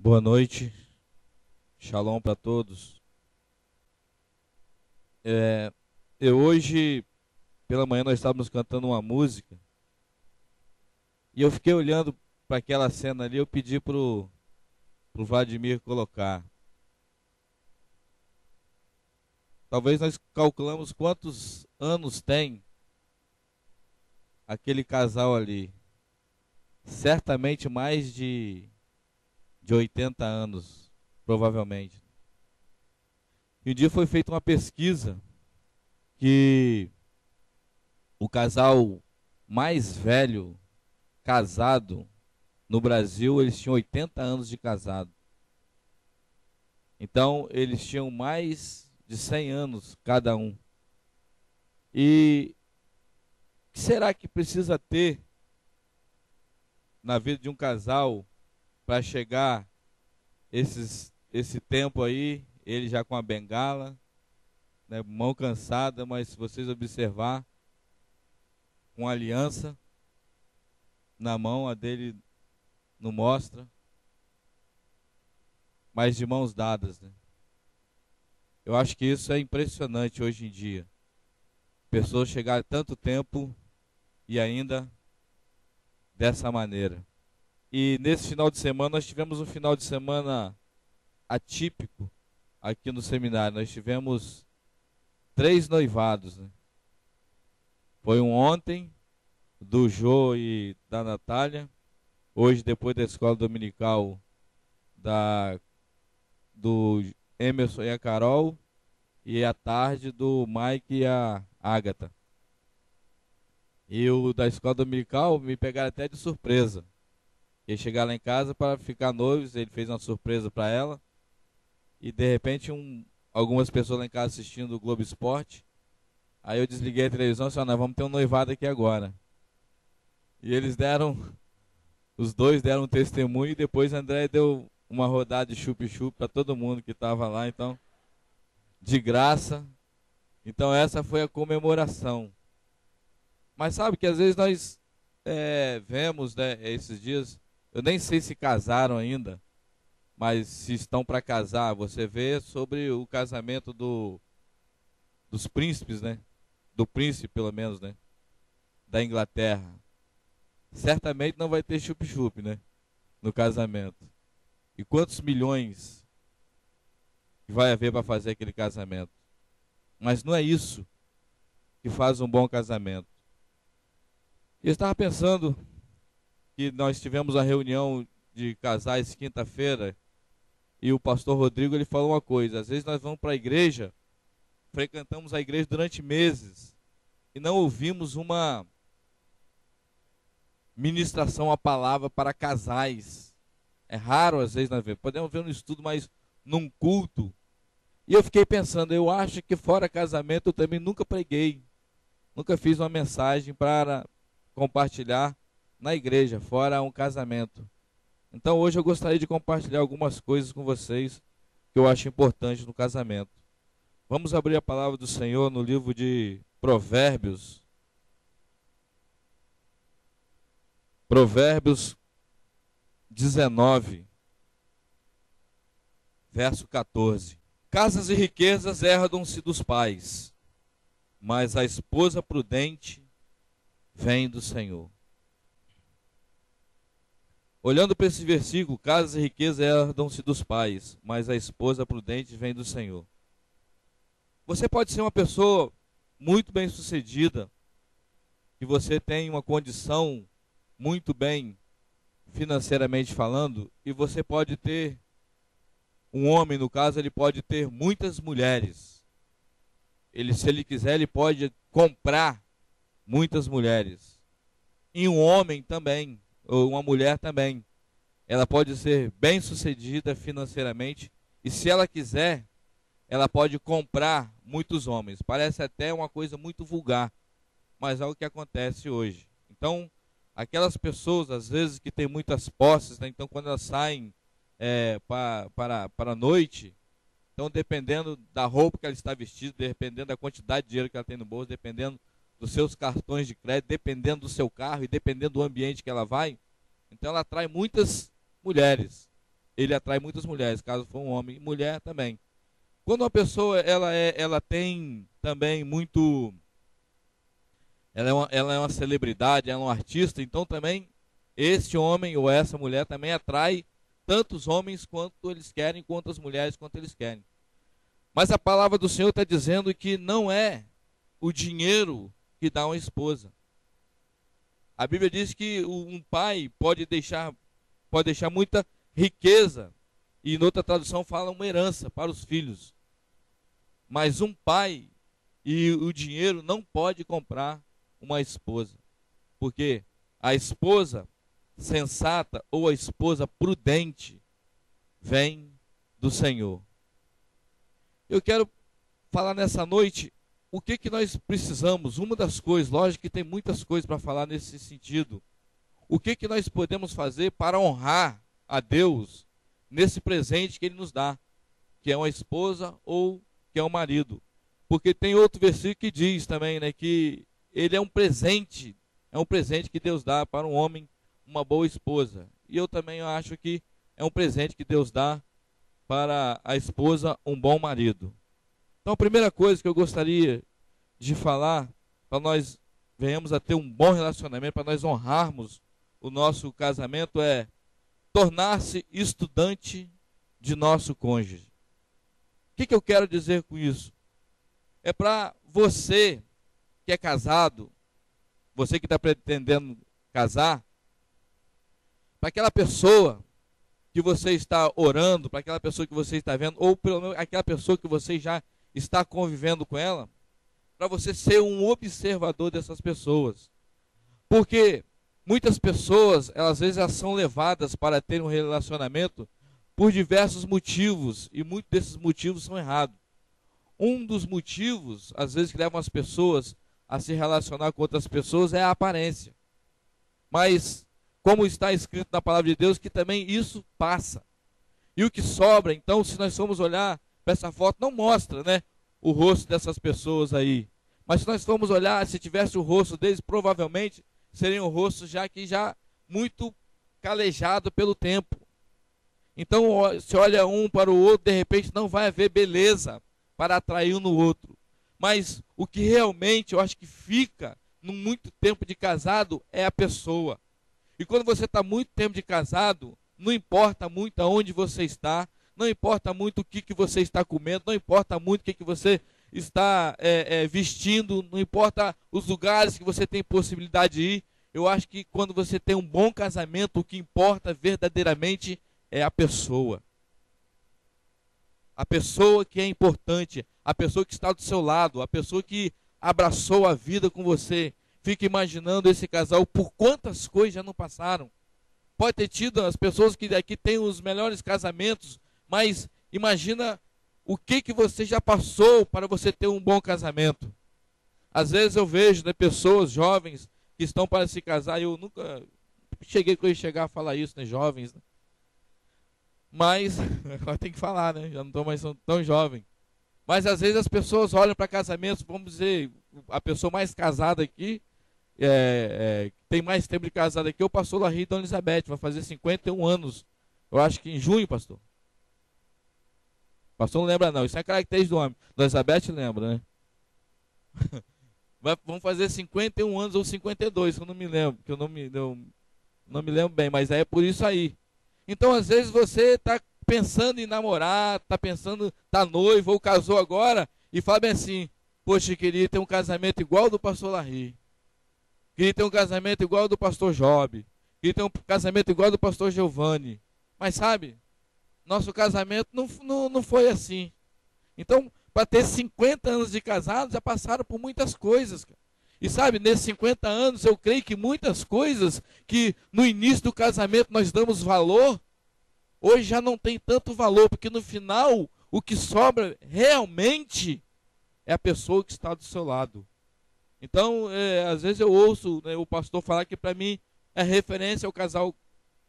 Boa noite, shalom para todos. Hoje, pela manhã, nós estávamos cantando uma música e eu fiquei olhando para aquela cena ali. Eu pedi pro Vladimir colocar. Talvez nós calculamos quantos anos tem aquele casal ali. Certamente mais de 80 anos, provavelmente. E um dia foi feita uma pesquisa que o casal mais velho casado no Brasil, eles tinham 80 anos de casado. Então, eles tinham mais de 100 anos cada um. E o que será que precisa ter na vida de um casal para chegar esse tempo aí, ele já com a bengala, né, mão cansada, mas se vocês observar, com a aliança na mão, a dele não mostra, mas de mãos dadas, né? Eu acho que isso é impressionante hoje em dia. Pessoas chegarem tanto tempo e ainda dessa maneira. E nesse final de semana, nós tivemos um final de semana atípico aqui no seminário. Nós tivemos 3 noivados, né? Foi um ontem, do Jô e da Natália. Hoje, depois da escola dominical, do Emerson e a Carol. E à tarde, do Mike e a Ágata. E o da escola dominical me pegaram até de surpresa. Ia chegar lá em casa para ficar noivos, ele fez uma surpresa para ela. E de repente, algumas pessoas lá em casa assistindo o Globo Esporte. Aí eu desliguei a televisão e disse: nós vamos ter um noivado aqui agora. E os dois deram um testemunho, e depois André deu uma rodada de chup-chup para todo mundo que estava lá, então, de graça. Então essa foi a comemoração. Mas sabe que às vezes nós vemos, né, esses dias, eu nem sei se casaram ainda, mas se estão para casar, você vê sobre o casamento dos príncipes, né? Do príncipe, pelo menos, né? Da Inglaterra. Certamente não vai ter chup-chup, né? No casamento. E quantos milhões vai haver para fazer aquele casamento? Mas não é isso que faz um bom casamento. Eu estava pensando que nós tivemos a reunião de casais quinta-feira e o pastor Rodrigo, ele falou uma coisa: às vezes nós vamos para a igreja, frequentamos a igreja durante meses e não ouvimos uma ministração, a palavra para casais. É raro às vezes nós vemos. Podemos ver no estudo, mas num culto. E eu fiquei pensando, eu acho que fora casamento eu também nunca preguei. Nunca fiz uma mensagem para compartilhar na igreja, fora um casamento. Então hoje eu gostaria de compartilhar algumas coisas com vocês que eu acho importante no casamento. Vamos abrir a palavra do Senhor no livro de Provérbios. Provérbios 19, verso 14. Casas e riquezas herdam-se dos pais, mas a esposa prudente vem do Senhor. Olhando para esse versículo, casas e riquezas herdam-se dos pais, mas a esposa prudente vem do Senhor. Você pode ser uma pessoa muito bem-sucedida, que você tem uma condição muito bem financeiramente falando, e você pode ter, um homem no caso, ele pode ter muitas mulheres. Se ele quiser, ele pode comprar muitas mulheres. E um homem também, ou uma mulher também, ela pode ser bem-sucedida financeiramente, e se ela quiser, ela pode comprar muitos homens. Parece até uma coisa muito vulgar, mas é o que acontece hoje. Então, aquelas pessoas, às vezes, que têm muitas posses, né? Então, quando elas saem para a noite, então, dependendo da roupa que ela está vestida, dependendo da quantidade de dinheiro que ela tem no bolso, dependendo dos seus cartões de crédito, dependendo do seu carro e dependendo do ambiente que ela vai, então ela atrai muitas mulheres. ele atrai muitas mulheres, caso for um homem, mulher também. Quando uma pessoa ela tem também muito, ela é uma celebridade, ela é um artista, então também esse homem ou essa mulher também atrai tantos homens quanto eles querem, quantas mulheres quanto eles querem. Mas a palavra do Senhor está dizendo que não é o dinheiro que dá uma esposa. A Bíblia diz que um pai pode deixar muita riqueza, e em outra tradução fala uma herança para os filhos. Mas um pai e o dinheiro não pode comprar uma esposa. Porque a esposa sensata ou a esposa prudente vem do Senhor. Eu quero falar nessa noite o que nós precisamos. Uma das coisas, lógico que tem muitas coisas para falar nesse sentido. O que nós podemos fazer para honrar a Deus nesse presente que Ele nos dá, que é uma esposa ou que é um marido. Porque tem outro versículo que diz também, né, que ele é um presente que Deus dá para um homem, uma boa esposa. E eu também acho que é um presente que Deus dá para a esposa, um bom marido. Então a primeira coisa que eu gostaria de falar, para nós venhamos a ter um bom relacionamento, para nós honrarmos o nosso casamento, é tornar-se estudante de nosso cônjuge. O que eu quero dizer com isso? É para você que é casado, você que está pretendendo casar, para aquela pessoa que você está orando, para aquela pessoa que você está vendo, ou pelo menos aquela pessoa que você já está convivendo com ela, para você ser um observador dessas pessoas. Porque muitas pessoas, às vezes, elas são levadas para ter um relacionamento por diversos motivos, e muitos desses motivos são errados. Um dos motivos, às vezes, que levam as pessoas a se relacionar com outras pessoas é a aparência. Mas, como está escrito na palavra de Deus, que também isso passa. E o que sobra, então, se nós formos olhar para essa foto, não mostra, né, o rosto dessas pessoas aí. Mas se nós formos olhar, se tivesse o rosto deles, provavelmente seria um rosto já muito calejado pelo tempo. Então, se olha um para o outro, de repente não vai haver beleza para atrair um no outro. Mas o que realmente eu acho que fica no muito tempo de casado é a pessoa. E quando você está muito tempo de casado, não importa muito aonde você está, não importa muito o que você está comendo, não importa muito o que você está vestindo, não importa os lugares que você tem possibilidade de ir. Eu acho que quando você tem um bom casamento, o que importa verdadeiramente é a pessoa. A pessoa que é importante, a pessoa que está do seu lado, a pessoa que abraçou a vida com você. Fica imaginando esse casal, por quantas coisas já não passaram. Pode ter tido as pessoas que aqui têm os melhores casamentos, mas imagina o que você já passou para você ter um bom casamento. Às vezes eu vejo, né, pessoas jovens que estão para se casar, e eu nunca chegar a falar isso, né, jovens, né? Mas, agora tem que falar, né? Já não estou mais tão jovem. Mas às vezes as pessoas olham para casamentos, vamos dizer, a pessoa mais casada aqui, tem mais tempo de casada aqui, é o pastor Larry Dona Elizabeth, vai fazer 51 anos. Eu acho que em junho, pastor. O pastor não lembra não, isso é característica do homem. Dona Elizabeth lembra, né? Vamos fazer 51 anos ou 52, que eu não me lembro, que eu não me lembro bem, mas é por isso aí. Então, às vezes, você está pensando em namorar, está pensando, está noivo ou casou agora, e fala bem assim, poxa, queria ter um casamento igual ao do pastor Larry. Queria ter um casamento igual ao do pastor Job. Queria ter um casamento igual ao do pastor Giovanni. Mas sabe, nosso casamento não foi assim. Então, para ter 50 anos de casado, já passaram por muitas coisas, cara. E sabe, nesses 50 anos, eu creio que muitas coisas que no início do casamento nós damos valor, hoje já não tem tanto valor, porque no final, o que sobra realmente é a pessoa que está do seu lado. Então, às vezes eu ouço, né, o pastor falar que para mim é referência ao casal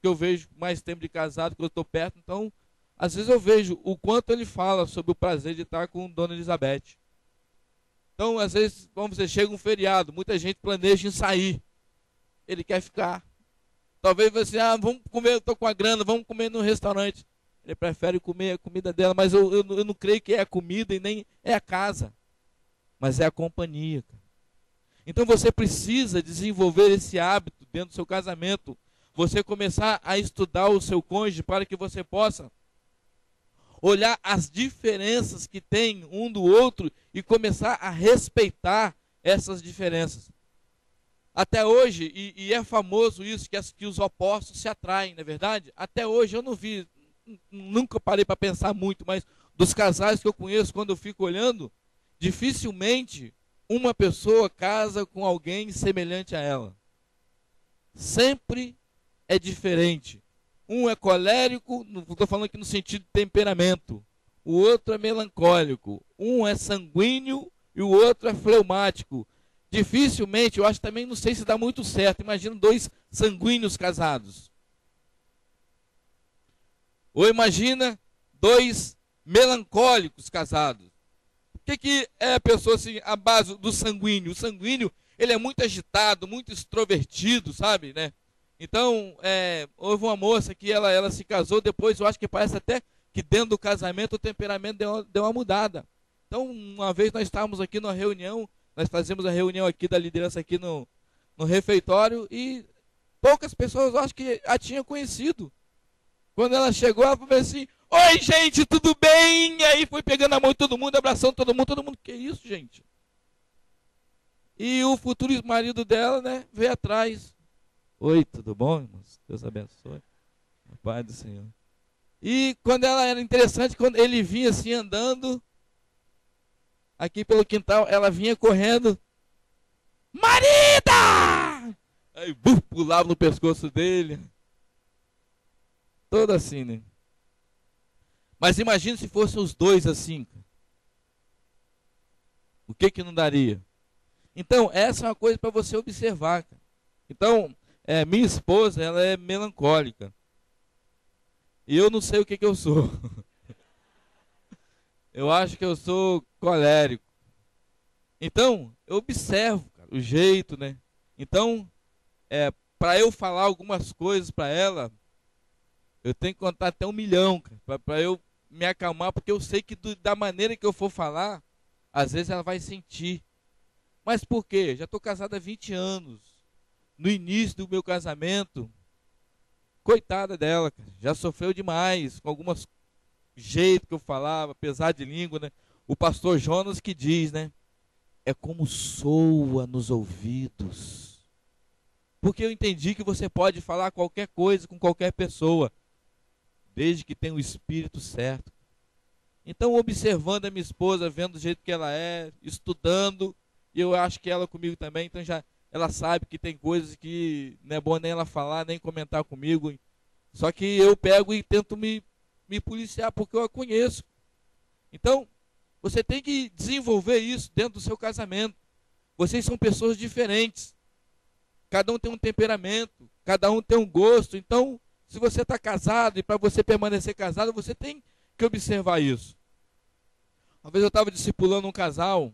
que eu vejo mais tempo de casado, que eu estou perto. Então, às vezes eu vejo o quanto ele fala sobre o prazer de estar com Dona Elizabeth. Então, às vezes, vamos dizer, chega um feriado, muita gente planeja em sair. Ele quer ficar. Talvez você, vamos comer, eu estou com a grana, vamos comer no restaurante. Ele prefere comer a comida dela, mas eu não creio que é a comida e nem é a casa, mas é a companhia, cara. Então você precisa desenvolver esse hábito dentro do seu casamento. Você começar a estudar o seu cônjuge para que você possa olhar as diferenças que tem um do outro e começar a respeitar essas diferenças. Até hoje, e é famoso isso, que os opostos se atraem, não é verdade? Até hoje eu não vi, nunca parei para pensar muito, mas dos casais que eu conheço, quando eu fico olhando, dificilmente uma pessoa casa com alguém semelhante a ela. Sempre é diferente. Um é colérico, não estou falando aqui no sentido de temperamento. O outro é melancólico. Um é sanguíneo e o outro é fleumático. Dificilmente, eu acho também, não sei se dá muito certo. Imagina dois sanguíneos casados. Ou imagina dois melancólicos casados. O que é a pessoa assim, a base do sanguíneo? O sanguíneo, ele é muito agitado, muito extrovertido, sabe, né? Então, houve uma moça que ela se casou, depois eu acho que parece até que dentro do casamento o temperamento deu uma mudada. Então, uma vez nós estávamos aqui numa reunião, nós fazemos a reunião aqui da liderança aqui no refeitório e poucas pessoas eu acho que a tinham conhecido. Quando ela chegou, ela falou assim: oi, gente, tudo bem? E aí foi pegando a mão de todo mundo, abraçando todo mundo. Que isso, gente? E o futuro marido dela, né, veio atrás. Oi, tudo bom, irmãos? Deus abençoe. A paz do Senhor. E quando ela era interessante, quando ele vinha assim andando, aqui pelo quintal, ela vinha correndo. Marida! Aí, pulava no pescoço dele. Todo assim, né? Mas imagine se fossem os dois assim. O que não daria? Então, essa é uma coisa para você observar, cara. Então, minha esposa, ela é melancólica. E eu não sei o que eu sou. Eu acho que eu sou colérico. Então, eu observo, cara, o jeito, né? Então, para eu falar algumas coisas para ela, eu tenho que contar até 1 milhão, cara, para eu me acalmar, porque eu sei que da maneira que eu for falar, às vezes ela vai sentir. Mas por quê? Já estou casado há 20 anos. No início do meu casamento, coitada dela, cara, já sofreu demais com algumas jeitos que eu falava, apesar de língua, né? O pastor Jonas que diz, né? É como soa nos ouvidos. Porque eu entendi que você pode falar qualquer coisa com qualquer pessoa, desde que tenha o espírito certo. Então, observando a minha esposa, vendo do jeito que ela é, estudando, e eu acho que ela comigo também, então já ela sabe que tem coisas que não é bom nem ela falar, nem comentar comigo. Só que eu pego e tento me policiar, porque eu a conheço. Então, você tem que desenvolver isso dentro do seu casamento. Vocês são pessoas diferentes. Cada um tem um temperamento, cada um tem um gosto. Então, se você está casado e para você permanecer casado, você tem que observar isso. Uma vez eu estava discipulando um casal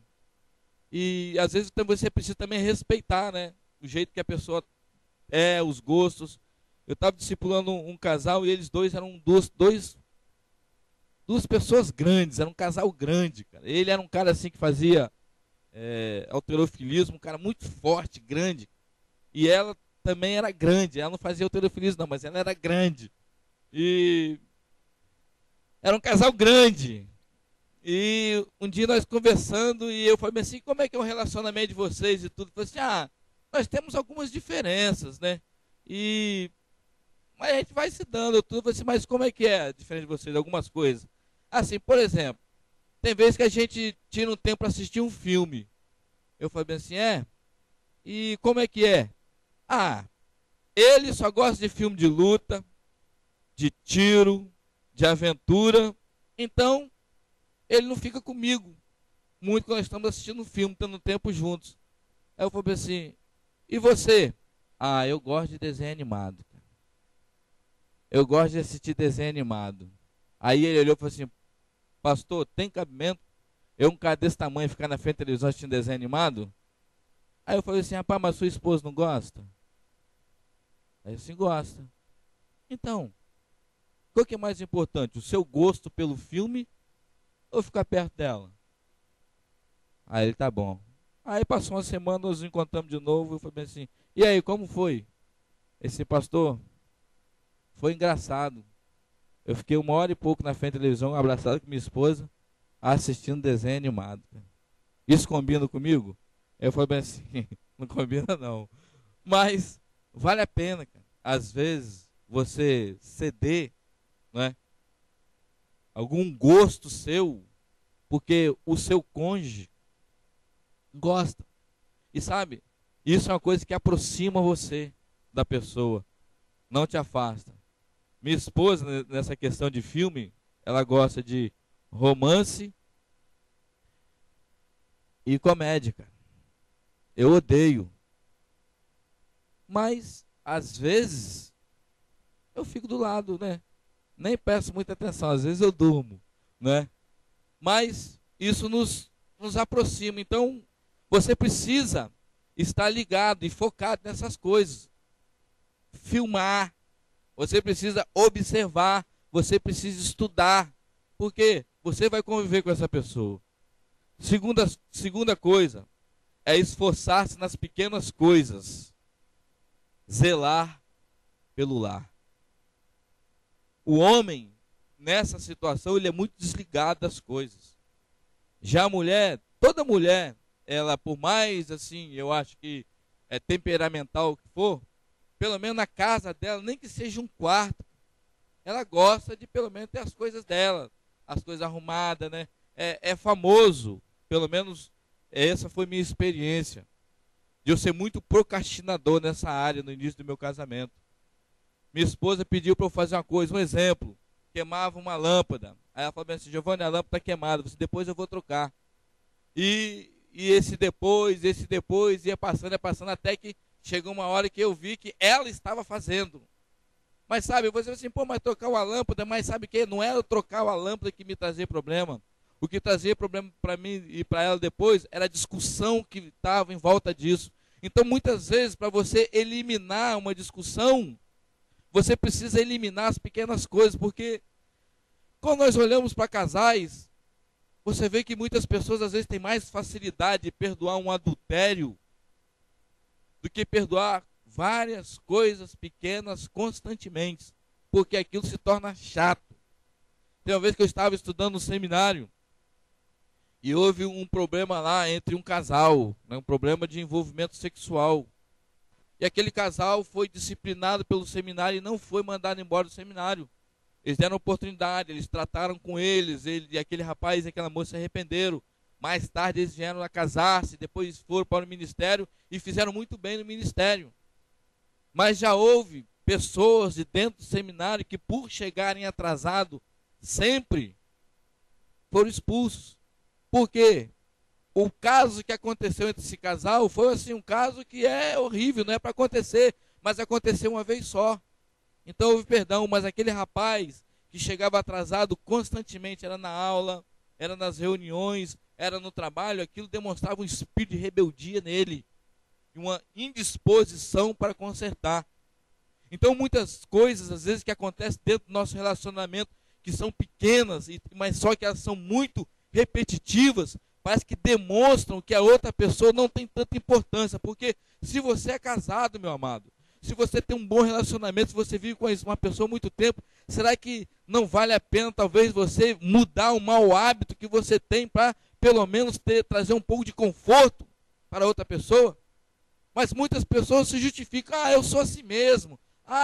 e às vezes você precisa também respeitar, né? O jeito que a pessoa os gostos. Eu estava discipulando um casal e eles dois eram duas pessoas grandes, era um casal grande, cara. Ele era um cara assim que fazia halterofilismo, um cara muito forte, grande. E ela também era grande, ela não fazia halterofilismo não, mas ela era grande. E era um casal grande. E um dia nós conversando e eu falei assim, como é que é o relacionamento de vocês e tudo? Eu falei assim, nós temos algumas diferenças, né? Mas a gente vai se dando tudo. Eu falei assim, mas como é que é diferente de vocês? Algumas coisas. Assim, por exemplo, tem vezes que a gente tira um tempo para assistir um filme. Eu falei bem assim, e como é que é? Ele só gosta de filme de luta, de tiro, de aventura. Então, ele não fica comigo muito quando nós estamos assistindo um filme, tendo tempo juntos. Aí eu falei assim, e você? Eu gosto de desenho animado. Eu gosto de assistir desenho animado. Aí ele olhou e falou assim, pastor, tem cabimento eu, um cara desse tamanho, ficar na frente da televisão assistindo desenho animado? Aí eu falei assim, rapaz, mas sua esposa não gosta? Aí assim, gosta. Então, Qual que é mais importante? O seu gosto pelo filme ou ficar perto dela? Aí ele, tá bom. Aí passou uma semana, nós nos encontramos de novo. Eu falei bem assim, e aí, como foi? Esse pastor, foi engraçado. Eu fiquei 1 hora e pouco na frente da televisão, abraçado com minha esposa, assistindo desenho animado. Isso combina comigo? Eu falei bem assim, não combina não. Mas vale a pena, cara. Às vezes você ceder, né, algum gosto seu, porque o seu cônjuge gosta. E sabe, isso é uma coisa que aproxima você da pessoa, não te afasta. Minha esposa, nessa questão de filme, ela gosta de romance e comédia, cara. Eu odeio. Mas, às vezes, eu fico do lado, né? Nem peço muita atenção, às vezes eu durmo, né? Mas isso nos aproxima. Então, você precisa estar ligado e focado nessas coisas. Filmar, você precisa observar, você precisa estudar, porque você vai conviver com essa pessoa. Segunda coisa é esforçar-se nas pequenas coisas, zelar pelo lar. O homem, nessa situação, ele é muito desligado das coisas. Já a mulher, toda mulher, ela por mais assim, eu acho que é temperamental que for, pelo menos na casa dela, nem que seja um quarto, ela gosta de pelo menos ter as coisas dela, as coisas arrumadas, né? É famoso, pelo menos essa foi minha experiência, de eu ser muito procrastinador nessa área no início do meu casamento. Minha esposa pediu para eu fazer uma coisa, um exemplo, queimava uma lâmpada. Aí ela falou assim, Giovanni, a lâmpada está queimada, depois eu vou trocar. E esse depois, ia passando, até que chegou uma hora que eu vi que ela estava fazendo. Mas sabe, você assim, pô, mas trocar uma lâmpada, mas sabe o que? Não era trocar a lâmpada que me trazia problema. O que trazia problema para mim e para ela depois era a discussão que estava em volta disso. Então, muitas vezes, para você eliminar uma discussão, você precisa eliminar as pequenas coisas, porque quando nós olhamos para casais, você vê que muitas pessoas às vezes têm mais facilidade de perdoar um adultério do que perdoar várias coisas pequenas constantemente, porque aquilo se torna chato. Tem uma vez que eu estava estudando no seminário e houve um problema lá entre um casal, né, um problema de envolvimento sexual. E aquele casal foi disciplinado pelo seminário e não foi mandado embora do seminário. Eles deram oportunidade, eles trataram com eles, e aquele rapaz e aquela moça se arrependeram. Mais tarde eles vieram a casar-se, depois foram para o ministério e fizeram muito bem no ministério. Mas já houve pessoas de dentro do seminário que, por chegarem atrasados, sempre foram expulsos. Por quê? O caso que aconteceu entre esse casal foi assim, um caso que é horrível, não é para acontecer, mas aconteceu uma vez só. Então houve perdão, mas aquele rapaz que chegava atrasado constantemente, era na aula, era nas reuniões, era no trabalho, aquilo demonstrava um espírito de rebeldia nele, e uma indisposição para consertar. Então muitas coisas, às vezes, que acontecem dentro do nosso relacionamento, que são pequenas, mas só que elas são muito repetitivas, parece que demonstram que a outra pessoa não tem tanta importância, porque se você é casado, meu amado, se você tem um bom relacionamento, se você vive com uma pessoa há muito tempo, será que não vale a pena talvez você mudar um mau hábito que você tem para pelo menos trazer um pouco de conforto para outra pessoa? Mas muitas pessoas se justificam, eu sou assim mesmo,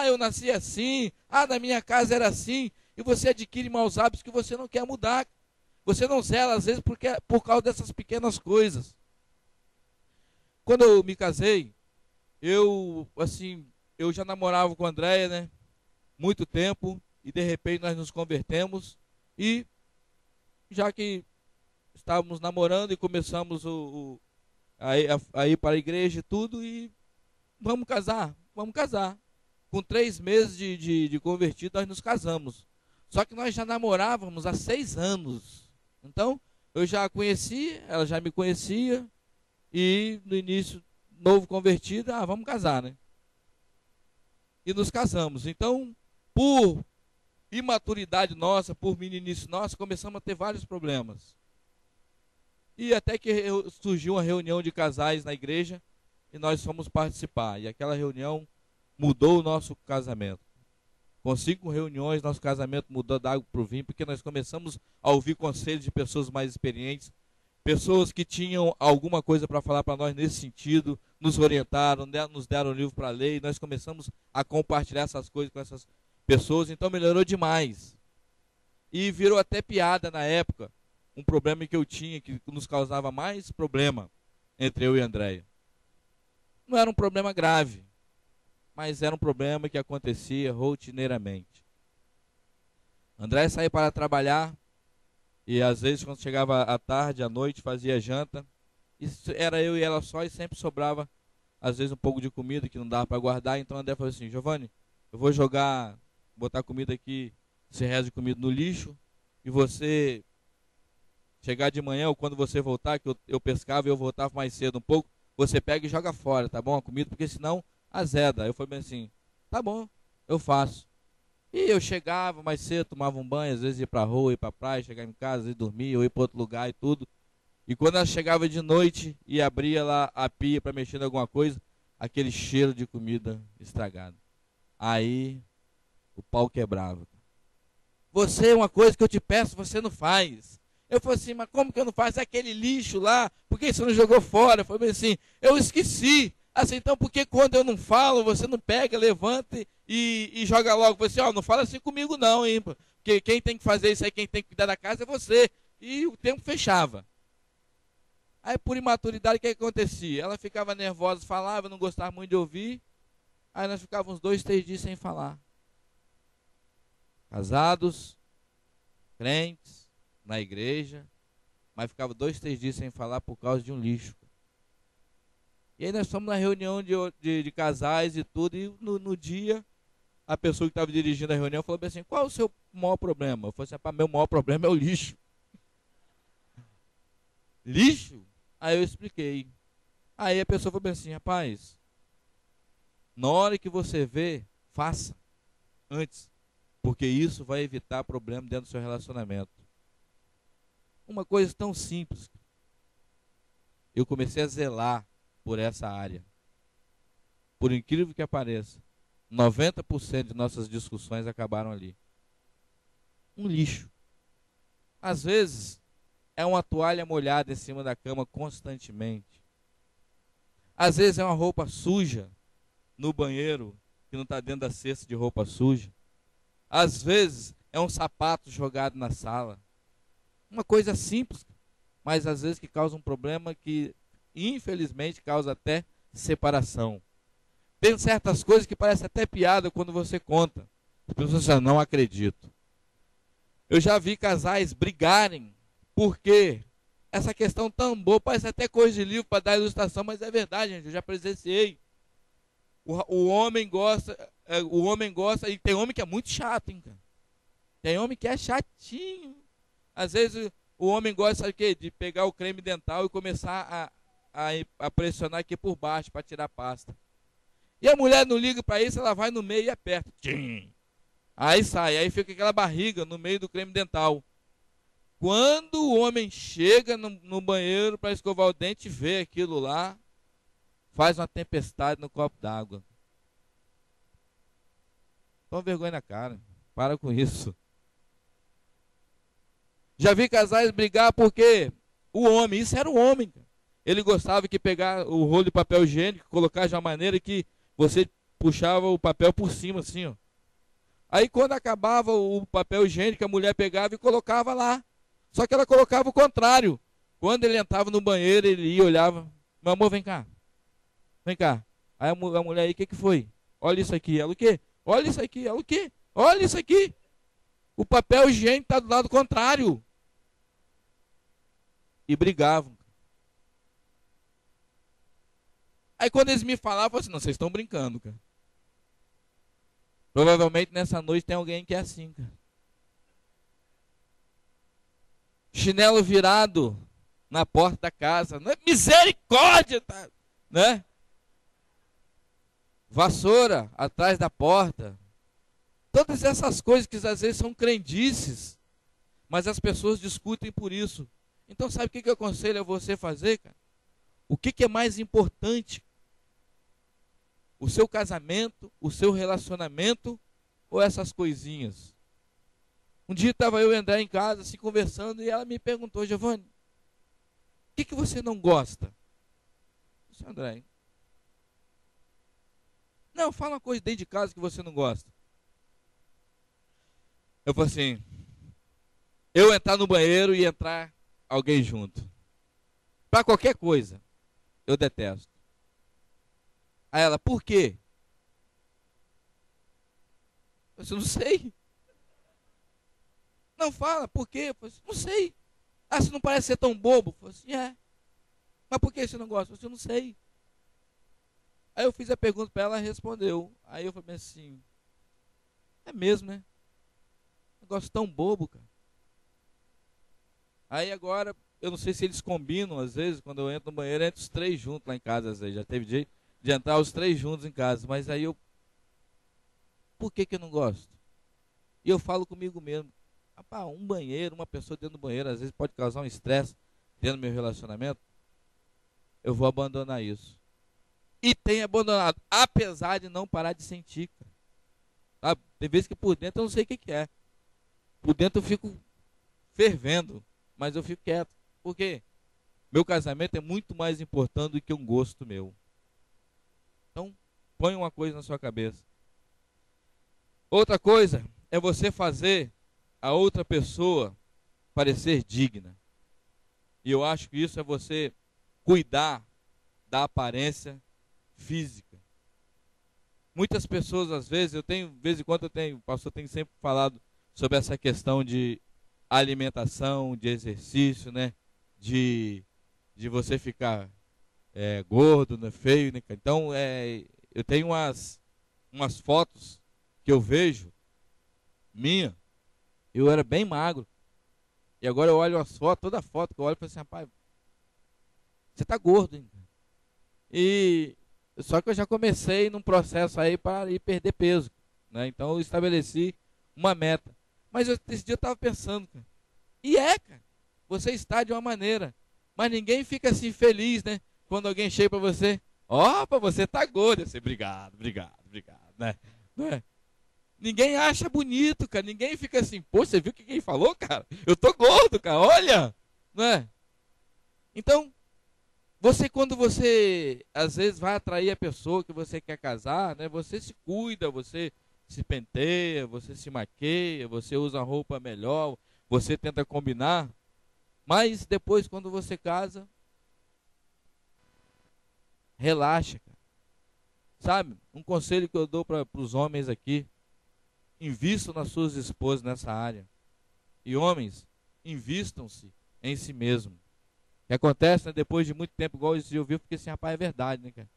eu nasci assim, na minha casa era assim, e você adquire maus hábitos que você não quer mudar. Você não zela, às vezes, por causa dessas pequenas coisas. Quando eu me casei, eu já namorava com a Andréia, né? Muito tempo, e de repente nós nos convertemos, e já que estávamos namorando e começamos a ir para a igreja e tudo, e vamos casar. Com 3 meses de convertido, nós nos casamos. Só que nós já namorávamos há 6 anos. Então, eu já a conhecia, ela já me conhecia, e no início, novo convertido, vamos casar, né? E nos casamos. Então, por imaturidade nossa, por meninice nossa, começamos a ter vários problemas. E até que surgiu uma reunião de casais na igreja e nós fomos participar. E aquela reunião mudou o nosso casamento. Com 5 reuniões, nosso casamento mudou da água para o vinho, porque nós começamos a ouvir conselhos de pessoas mais experientes, pessoas que tinham alguma coisa para falar para nós nesse sentido, nos orientaram, nos deram um livro para ler, e nós começamos a compartilhar essas coisas com essas pessoas, então melhorou demais. E virou até piada na época, um problema que eu tinha, que nos causava mais problema entre eu e a Andréia. Não era um problema grave, mas era um problema que acontecia rotineiramente. Andréia saía para trabalhar, e às vezes quando chegava à tarde, à noite, fazia janta, e era eu e ela só, e sempre sobrava, às vezes, um pouco de comida que não dava para guardar. Então a Andréia falou assim: Giovanni, eu vou botar comida aqui, esse resto de comida no lixo, e você chegar de manhã, ou quando você voltar, que eu pescava e eu voltava mais cedo um pouco, você pega e joga fora, tá bom? A comida, porque senão azeda. Eu falei bem assim: tá bom, eu faço. E eu chegava mais cedo, tomava um banho, às vezes ia pra rua, ia pra praia, chegava em casa, às vezes dormia, ou ia pra outro lugar e tudo. E quando ela chegava de noite e abria lá a pia para mexer em alguma coisa, aquele cheiro de comida estragada. Aí o pau quebrava. Você, uma coisa que eu te peço, você não faz. Eu falei assim: mas como que eu não faço? É aquele lixo lá, por que você não jogou fora? Eu falei assim: eu esqueci. Assim, então por que quando eu não falo, você não pega, levanta e joga logo? Eu falei assim: ó, não fala assim comigo não, hein? Porque quem tem que fazer isso aí, quem tem que cuidar da casa é você. E o tempo fechava. Aí por imaturidade, o que acontecia? Ela ficava nervosa, falava, não gostava muito de ouvir. Aí nós ficávamos 2, 3 dias sem falar. Casados, crentes, na igreja, mas ficava 2, 3 dias sem falar por causa de um lixo. E aí nós fomos na reunião de casais e tudo, e no dia, a pessoa que estava dirigindo a reunião falou assim: qual é o seu maior problema? Eu falei assim: meu maior problema é o lixo. Lixo? Aí eu expliquei. Aí a pessoa falou assim: rapaz, na hora que você vê, faça antes, porque isso vai evitar problema dentro do seu relacionamento. Uma coisa tão simples. Eu comecei a zelar por essa área. Por incrível que pareça, 90% de nossas discussões acabaram ali. Um lixo. Às vezes, é uma toalha molhada em cima da cama constantemente. Às vezes é uma roupa suja no banheiro, que não está dentro da cesta de roupa suja. Às vezes é um sapato jogado na sala. Uma coisa simples, mas às vezes que causa um problema que, infelizmente, causa até separação. Tem certas coisas que parecem até piada quando você conta. As pessoas já não acreditam. Eu já vi casais brigarem porque essa questão tão boa, parece até coisa de livro para dar ilustração, mas é verdade, gente. Eu já presenciei. O homem gosta, e tem homem que é muito chato, hein, cara? Tem homem que é chatinho. Às vezes o homem gosta, sabe o quê? De pegar o creme dental e começar a pressionar aqui por baixo para tirar a pasta. E a mulher não liga para isso, ela vai no meio e aperta. Tchim! Aí sai, aí fica aquela barriga no meio do creme dental. Quando o homem chega no banheiro para escovar o dente, vê aquilo lá, faz uma tempestade no copo d'água. Toma vergonha na cara. Para com isso. Já vi casais brigar porque o homem, isso era o homem, ele gostava que pegar o rolo de papel higiênico, colocar de uma maneira que você puxava o papel por cima, assim, ó. Aí quando acabava o papel higiênico, a mulher pegava e colocava lá. Só que ela colocava o contrário. Quando ele entrava no banheiro, ele ia e olhava: meu amor, vem cá. Vem cá. Aí a mulher aí: o que foi? Olha isso aqui. Ela: o quê? Olha isso aqui. Ela: o quê? Olha isso aqui. O papel higiênico está do lado contrário. E brigavam. Aí quando eles me falavam, eu falei assim: não, vocês estão brincando, cara. Provavelmente nessa noite tem alguém que é assim, cara. Chinelo virado na porta da casa. Não é misericórdia, tá? Né? Vassoura atrás da porta. Todas essas coisas que às vezes são crendices, mas as pessoas discutem por isso. Então sabe o que eu aconselho a você fazer, cara? O que é mais importante? O seu casamento, o seu relacionamento ou essas coisinhas? Um dia estava eu e André em casa, assim, conversando, e ela me perguntou: Giovanni, o que você não gosta? Eu disse: André, não, fala uma coisa dentro de casa que você não gosta. Eu falei assim: eu entrar no banheiro e entrar alguém junto. Para qualquer coisa, eu detesto. Aí ela: por quê? Eu disse: não sei. Não, fala, por quê? Eu falei assim: não sei. Ah, você não parece ser tão bobo? Eu falei assim: é. Mas por que você não gosta? Eu falei assim: não sei. Aí eu fiz a pergunta para ela, ela respondeu. Aí eu falei assim: é mesmo, né? Negócio tão bobo, cara. Aí agora, eu não sei se eles combinam, às vezes, quando eu entro no banheiro, entre os três juntos lá em casa, às vezes. Já teve jeito de entrar os três juntos em casa. Mas aí eu, por que eu não gosto? E eu falo comigo mesmo: rapaz, um banheiro, uma pessoa dentro do banheiro, às vezes pode causar um estresse dentro do meu relacionamento. Eu vou abandonar isso. E tenho abandonado, apesar de não parar de sentir, cara. Sabe? Tem vezes que por dentro eu não sei o que é. Por dentro eu fico fervendo, mas eu fico quieto. Por quê? Meu casamento é muito mais importante do que um gosto meu. Então, põe uma coisa na sua cabeça. Outra coisa é você fazer a outra pessoa parecer digna. E eu acho que isso é você cuidar da aparência física. Muitas pessoas, às vezes, de vez em quando o pastor tem sempre falado sobre essa questão de alimentação, de exercício, né? De você ficar gordo, né? Feio, né? Então, eu tenho umas fotos que eu vejo, minha, eu era bem magro. E agora eu olho as fotos, toda foto que eu olho e falo assim: rapaz, você tá gordo, hein? E só que eu já comecei num processo aí para ir perder peso, né? Então eu estabeleci uma meta. Mas esse dia eu estava pensando, cara, cara, você está de uma maneira, mas ninguém fica assim feliz, né? Quando alguém chega para você: opa, você tá gordo. Eu sei: obrigado, né? Não é? Ninguém acha bonito, cara. Ninguém fica assim: pô, você viu o que quem falou, cara? Eu tô gordo, cara, olha, não é? Então, quando você, às vezes, vai atrair a pessoa que você quer casar, né? Você se cuida, você se penteia, você se maqueia, você usa roupa melhor, você tenta combinar. Mas depois, quando você casa, relaxa, cara. Sabe? Um conselho que eu dou para os homens aqui: invistam nas suas esposas nessa área. E homens, invistam-se em si mesmos. O que acontece, né, depois de muito tempo, igual esse dia eu vi, eu fiquei assim: rapaz, é verdade, né, cara?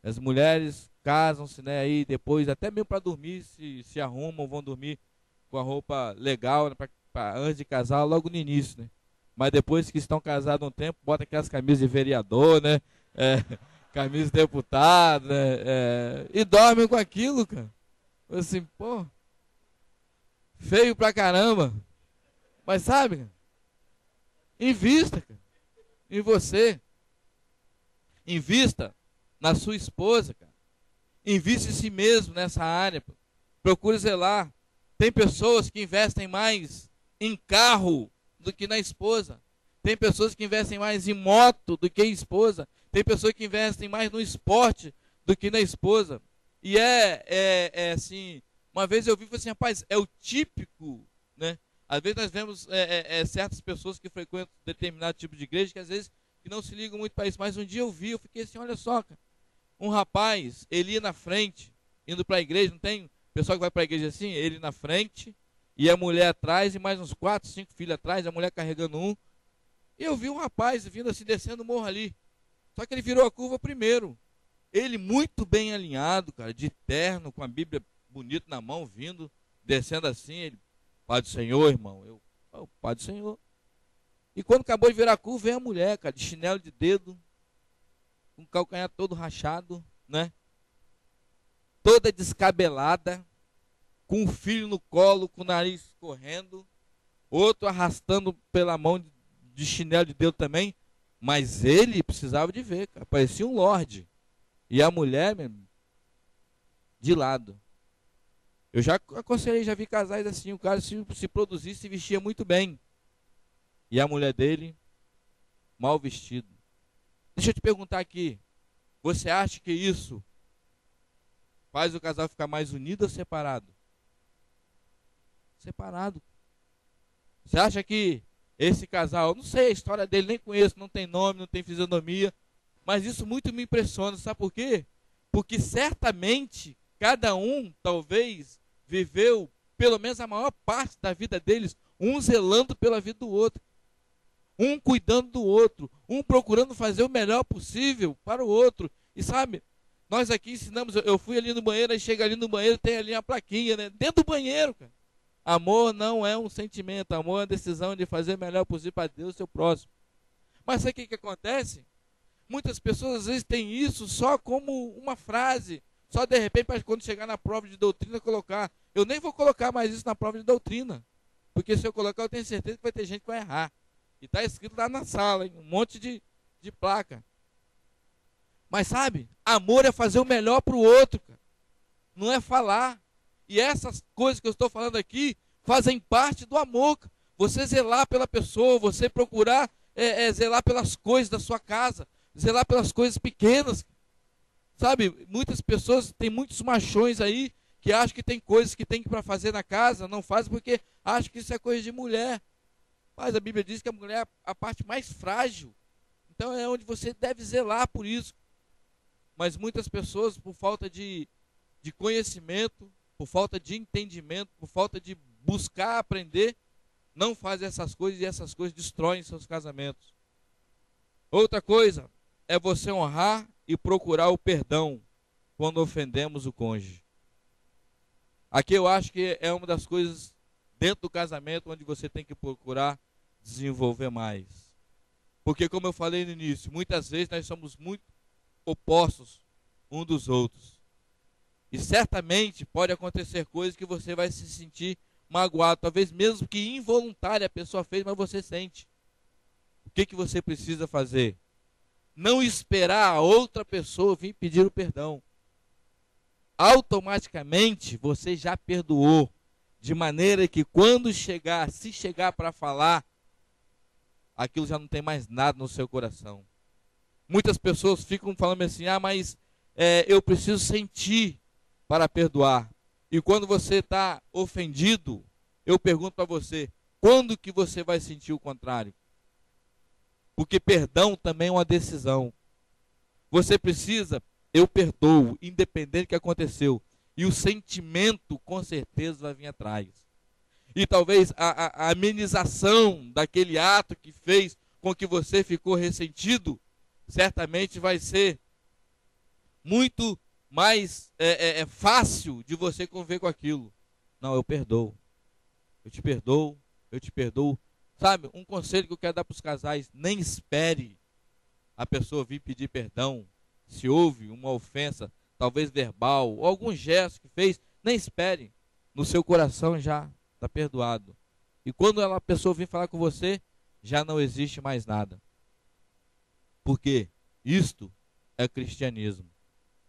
As mulheres casam-se, né, aí depois, até mesmo para dormir, se arrumam, vão dormir com a roupa legal, né, antes de casar, logo no início, né? Mas depois que estão casados um tempo, bota aquelas camisas de vereador, né? É, camisa de deputado, né? E dormem com aquilo, cara. Assim, pô, feio pra caramba. Mas sabe, cara, invista, cara, em você. Invista na sua esposa, cara. Invista em si mesmo nessa área. Procure zelar. Tem pessoas que investem mais em carro do que na esposa. Tem pessoas que investem mais em moto do que em esposa. Tem pessoas que investem mais no esporte do que na esposa. E assim, uma vez eu vi e falei assim: rapaz, é o típico, né? Às vezes nós vemos certas pessoas que frequentam determinado tipo de igreja que às vezes que não se ligam muito para isso. Mas um dia eu vi, eu fiquei assim: olha só, cara, um rapaz, ele ia na frente, indo para a igreja, não tem pessoal que vai para a igreja assim? Ele na frente, e a mulher atrás, e mais uns 4, 5 filhos atrás, a mulher carregando um. E eu vi um rapaz vindo assim, descendo o morro ali. Só que ele virou a curva primeiro. Ele muito bem alinhado, cara, de terno, com a Bíblia bonita na mão, vindo, descendo assim. Ele: Pai do Senhor, irmão. Eu: Pai do Senhor. E quando acabou de virar a curva, vem a mulher, cara, de chinelo de dedo, com o calcanhar todo rachado, né? Toda descabelada. com o filho no colo, com o nariz correndo, outro arrastando pela mão de chinelo de Deus também, mas ele precisava de ver, cara, parecia um lorde. E a mulher, mesmo, de lado. Eu já aconselhei, já vi casais assim, o cara se produzisse, se vestia muito bem. E a mulher dele, mal vestido. Deixa eu te perguntar aqui, você acha que isso faz o casal ficar mais unido ou separado? Separado. Você acha que esse casal, não sei a história dele, nem conheço, não tem nome, não tem fisionomia, mas isso muito me impressiona, sabe por quê? Porque certamente cada um talvez viveu pelo menos a maior parte da vida deles, um zelando pela vida do outro, um cuidando do outro, um procurando fazer o melhor possível para o outro. E sabe, nós aqui ensinamos, eu fui ali no banheiro, aí chega ali no banheiro, tem ali uma plaquinha, né? Dentro do banheiro, cara. Amor não é um sentimento, amor é a decisão de fazer o melhor possível para Deus e seu próximo. Mas sabe o que acontece? Muitas pessoas às vezes têm isso só como uma frase, só de repente para quando chegar na prova de doutrina colocar. Eu nem vou colocar mais isso na prova de doutrina, porque se eu colocar eu tenho certeza que vai ter gente que vai errar. E está escrito lá na sala, hein? Um monte de placa. Mas sabe, amor é fazer o melhor para o outro, cara. Não é falar. E essas coisas que eu estou falando aqui fazem parte do amor. Você zelar pela pessoa, você procurar zelar pelas coisas da sua casa, zelar pelas coisas pequenas. Sabe, muitas pessoas, tem muitos machões aí que acham que tem coisas que tem para fazer na casa, não fazem porque acham que isso é coisa de mulher. Mas a Bíblia diz que a mulher é a parte mais frágil. Então é onde você deve zelar por isso. Mas muitas pessoas, por falta de conhecimento, por falta de entendimento, por falta de buscar aprender, não fazem essas coisas e essas coisas destroem seus casamentos. Outra coisa é você honrar e procurar o perdão quando ofendemos o cônjuge. Aqui eu acho que é uma das coisas dentro do casamento onde você tem que procurar desenvolver mais. Porque como eu falei no início, muitas vezes nós somos muito opostos um dos outros. E certamente pode acontecer coisas que você vai se sentir magoado, talvez mesmo que involuntária a pessoa fez, mas você sente. O que você precisa fazer? Não esperar a outra pessoa vir pedir o perdão. Automaticamente você já perdoou, de maneira que quando chegar, se chegar para falar, aquilo já não tem mais nada no seu coração. Muitas pessoas ficam falando assim, mas eu preciso sentir para perdoar. E quando você está ofendido, eu pergunto para você, quando que você vai sentir o contrário? Porque perdão também é uma decisão. Você precisa, eu perdoo, independente do que aconteceu. E o sentimento, com certeza, vai vir atrás. E talvez a amenização daquele ato que fez com que você ficou ressentido, certamente vai ser muito mais fácil de você conviver com aquilo. Não, eu perdoo. Eu te perdoo, eu te perdoo. Sabe, um conselho que eu quero dar para os casais, nem espere a pessoa vir pedir perdão. Se houve uma ofensa, talvez verbal, ou algum gesto que fez, nem espere. No seu coração já está perdoado. E quando a pessoa vir falar com você, já não existe mais nada. Porque isto é cristianismo.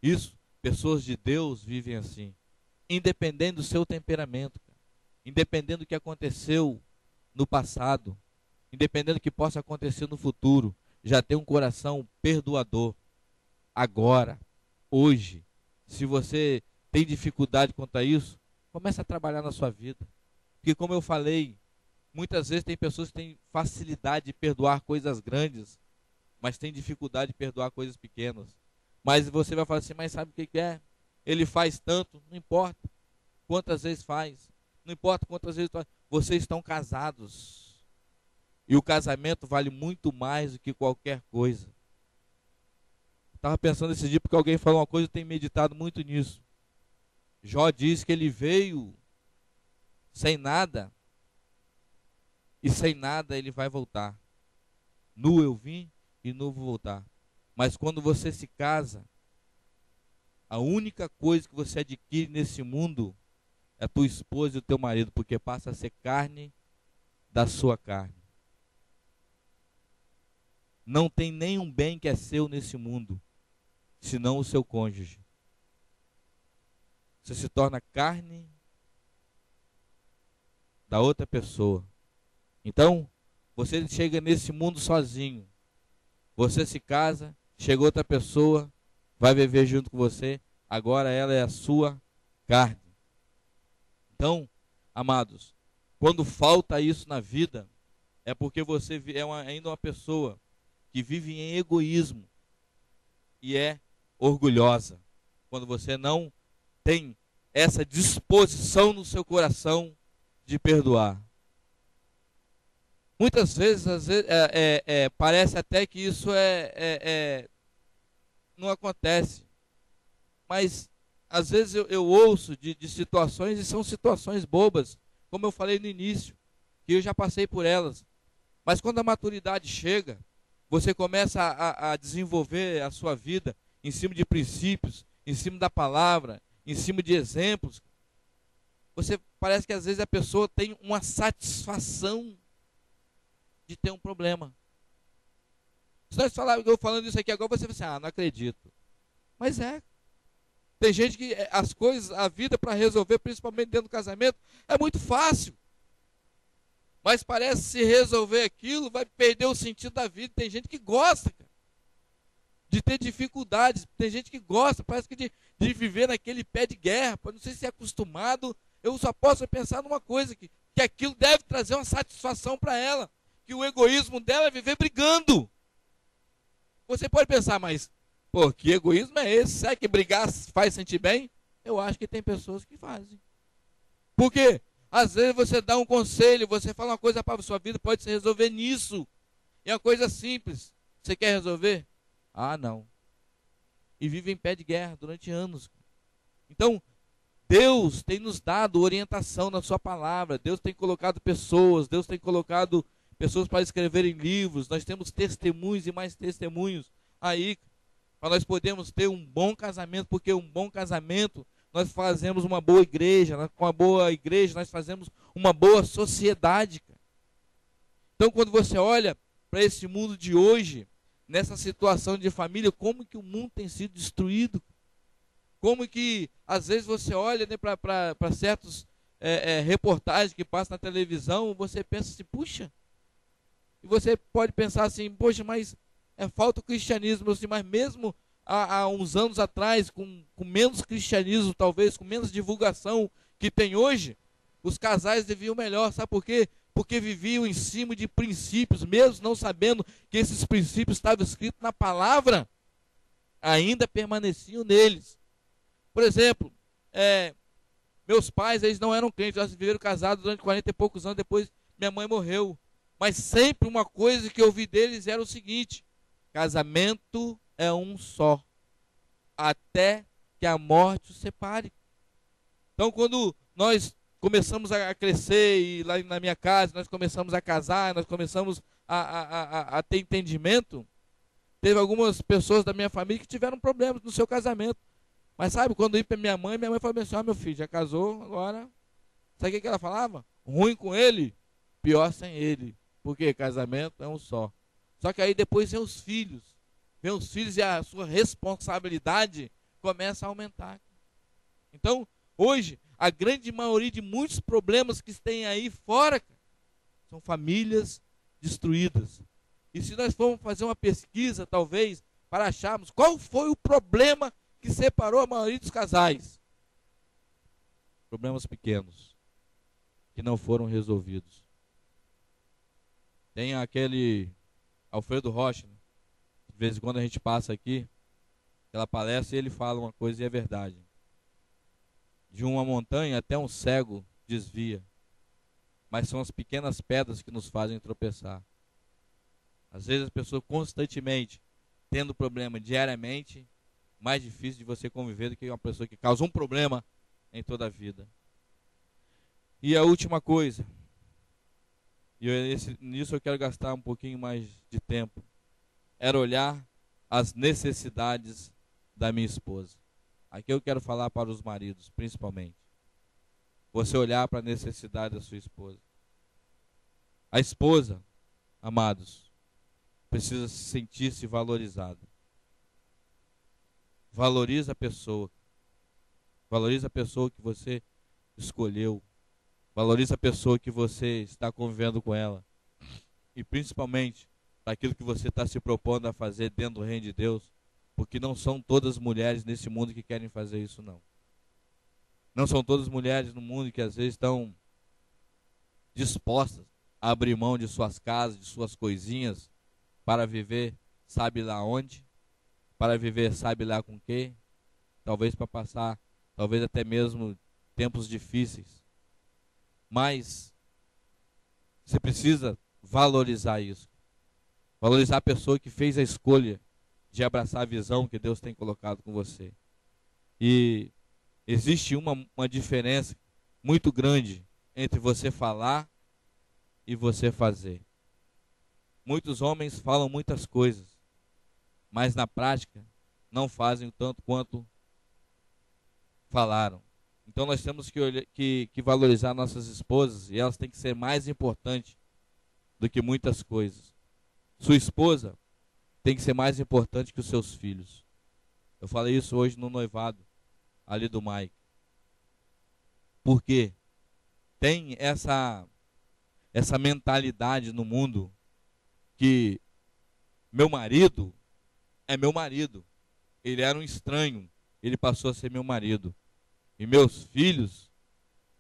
Isso, pessoas de Deus vivem assim. Independente do seu temperamento, independente do que aconteceu no passado, independente do que possa acontecer no futuro, já tem um coração perdoador. Agora, hoje, se você tem dificuldade quanto a isso, comece a trabalhar na sua vida. Porque como eu falei, muitas vezes tem pessoas que têm facilidade de perdoar coisas grandes, mas tem dificuldade de perdoar coisas pequenas. Mas você vai falar assim, mas sabe o que é? Ele faz tanto, não importa quantas vezes faz, não importa quantas vezes faz. Vocês estão casados. E o casamento vale muito mais do que qualquer coisa. Estava pensando esse dia porque alguém falou uma coisa, eu tenho meditado muito nisso. Jó diz que ele veio sem nada, e sem nada ele vai voltar. Nu eu vim e nu vou voltar. Mas quando você se casa, a única coisa que você adquire nesse mundo é tua esposa e o teu marido, porque passa a ser carne da sua carne. Não tem nenhum bem que é seu nesse mundo, senão o seu cônjuge. Você se torna carne da outra pessoa. Então, você chega nesse mundo sozinho. Você se casa, chega outra pessoa, vai viver junto com você, agora ela é a sua carne. Então, amados, quando falta isso na vida, é porque você é ainda uma pessoa que vive em egoísmo e é orgulhosa. Quando você não tem essa disposição no seu coração de perdoar. Muitas vezes, parece até que isso não acontece. Mas, às vezes, eu ouço de situações, e são situações bobas, como eu falei no início, que eu já passei por elas. Mas quando a maturidade chega, você começa a desenvolver a sua vida em cima de princípios, em cima da palavra, em cima de exemplos. Você parece que às vezes a pessoa tem uma satisfação de ter um problema. Se nós eu falando isso aqui agora, você vai assim, não acredito. Mas tem gente que as coisas, a vida para resolver, principalmente dentro do casamento, é muito fácil. Mas parece que se resolver aquilo, vai perder o sentido da vida. Tem gente que gosta, cara, de ter dificuldades. Tem gente que gosta, parece que de viver naquele pé de guerra. Não sei se é acostumado. Eu só posso pensar numa coisa, que aquilo deve trazer uma satisfação para ela. Que o egoísmo dela é viver brigando. Você pode pensar, mas, pô, que egoísmo é esse? Será que brigar faz sentir bem? Eu acho que tem pessoas que fazem. Por quê? Às vezes você dá um conselho, você fala uma coisa para a sua vida, pode se resolver nisso. É uma coisa simples. Você quer resolver? Não. E vive em pé de guerra durante anos. Então, Deus tem nos dado orientação na sua palavra. Deus tem colocado pessoas, Deus tem colocado pessoas para escreverem livros. Nós temos testemunhos e mais testemunhos aí, para nós podermos ter um bom casamento, porque um bom casamento, nós fazemos uma boa igreja, com uma boa igreja nós fazemos uma boa sociedade. Então, quando você olha para esse mundo de hoje, nessa situação de família, como que o mundo tem sido destruído? Como que, às vezes, você olha, né, para certos reportagens que passam na televisão, você pensa assim, puxa, e você pode pensar assim, poxa, mas falta o cristianismo, assim, mas mesmo há uns anos atrás, com menos cristianismo, talvez, com menos divulgação que tem hoje, os casais viviam melhor, sabe por quê? Porque viviam em cima de princípios, mesmo não sabendo que esses princípios estavam escritos na palavra, ainda permaneciam neles. Por exemplo, meus pais, eles não eram crentes, eles viveram casados durante 40 e poucos anos, depois minha mãe morreu. Mas sempre uma coisa que eu ouvi deles era o seguinte: casamento é um só, até que a morte os separe. Então, quando nós começamos a crescer, e lá na minha casa, nós começamos a casar, nós começamos a ter entendimento, teve algumas pessoas da minha família que tiveram problemas no seu casamento. Mas sabe, quando eu ia para minha mãe falou assim, meu filho, já casou, agora... Sabe o que ela falava? Ruim com ele, pior sem ele. Porque casamento é um só. Só que aí depois vem os filhos. Vem os filhos e a sua responsabilidade começa a aumentar. Então, hoje, a grande maioria de muitos problemas que tem aí fora, são famílias destruídas. E se nós formos fazer uma pesquisa, talvez, para acharmos qual foi o problema que separou a maioria dos casais. Problemas pequenos, que não foram resolvidos. Tem aquele Alfredo Rocha, né? De vez em quando a gente passa aqui, aquela palestra, e ele fala uma coisa e é verdade. De uma montanha até um cego desvia, mas são as pequenas pedras que nos fazem tropeçar. Às vezes a pessoa constantemente tendo problema diariamente, mais difícil de você conviver do que uma pessoa que causa um problema em toda a vida. E a última coisa, nisso eu quero gastar um pouquinho mais de tempo, era olhar as necessidades da minha esposa. Aqui eu quero falar para os maridos, principalmente. você olhar para a necessidade da sua esposa. A esposa, amados, precisa sentir-se valorizada. Valoriza a pessoa. Valoriza a pessoa que você escolheu. Valoriza a pessoa que você está convivendo com ela. E principalmente, daquilo que você está se propondo a fazer dentro do reino de Deus. Porque não são todas as mulheres nesse mundo que querem fazer isso, não. Não são todas as mulheres no mundo que às vezes estão dispostas a abrir mão de suas casas, de suas coisinhas, para viver sabe lá onde, para viver sabe lá com quem, talvez para passar, talvez até mesmo tempos difíceis. Mas você precisa valorizar isso. Valorizar a pessoa que fez a escolha de abraçar a visão que Deus tem colocado com você. E existe uma diferença muito grande entre você falar e você fazer. Muitos homens falam muitas coisas, mas na prática não fazem o tanto quanto falaram. Então nós temos que valorizar nossas esposas, e elas têm que ser mais importantes do que muitas coisas. Sua esposa tem que ser mais importante que os seus filhos. Eu falei isso hoje no noivado ali do Mike. Por quê? Tem essa mentalidade no mundo que meu marido é meu marido. Ele era um estranho, ele passou a ser meu marido. E meus filhos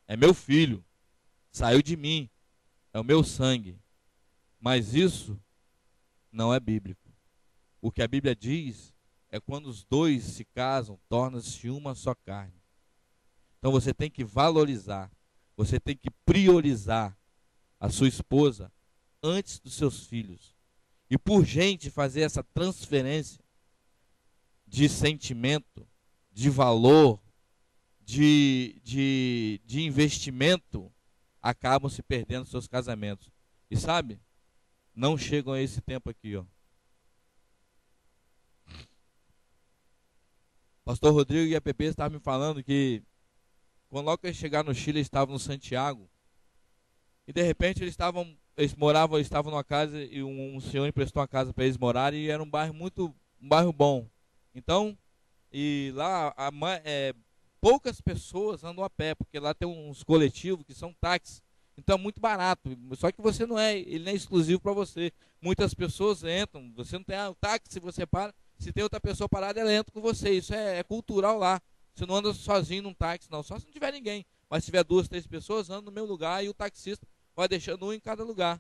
é meu filho, saiu de mim, é o meu sangue. Mas isso não é bíblico. O que a Bíblia diz é quando os dois se casam, torna-se uma só carne. Então você tem que valorizar, você tem que priorizar a sua esposa antes dos seus filhos. E por gente fazer essa transferência de sentimento, de valor, de investimento, acabam se perdendo seus casamentos. E sabe, não chegam a esse tempo aqui, ó. Pastor Rodrigo e a Pepe estavam me falando que quando logo eles chegaram no Chile, eles estavam no Santiago, e de repente estavam numa casa, e um senhor emprestou uma casa para eles morarem, e era um bairro bom. Então, e lá poucas pessoas andam a pé, porque lá tem uns coletivos que são táxis. Então é muito barato. Só que ele não é exclusivo para você. Muitas pessoas entram, você não tem o táxi, você para, se tem outra pessoa parada, ela entra com você. Isso é cultural lá. Você não anda sozinho num táxi, não. Só se não tiver ninguém. Mas se tiver 2, 3 pessoas, anda no mesmo lugar e o taxista vai deixando um em cada lugar.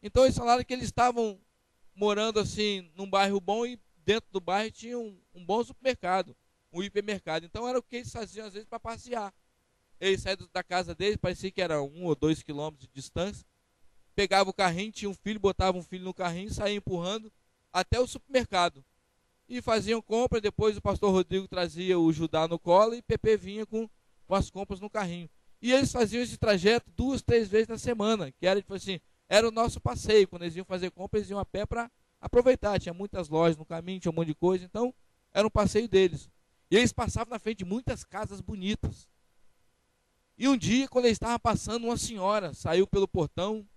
Então eles falaram que eles estavam morando assim num bairro bom, e dentro do bairro tinha um bom supermercado, um hipermercado. Então era o que eles faziam às vezes para passear. Eles saíram da casa deles, parecia que era 1 ou 2 quilômetros de distância. Pegava o carrinho, tinha um filho, botava um filho no carrinho, saía empurrando até o supermercado. E faziam compra, depois o pastor Rodrigo trazia o Judá no colo e Pepe vinha com as compras no carrinho. E eles faziam esse trajeto 2, 3 vezes na semana, que era tipo assim, era o nosso passeio. Quando eles iam fazer compra, eles iam a pé para aproveitar. Tinha muitas lojas no caminho, tinha um monte de coisa, então era um passeio deles. E eles passavam na frente de muitas casas bonitas. E um dia, quando eles estavam passando, uma senhora saiu pelo portão,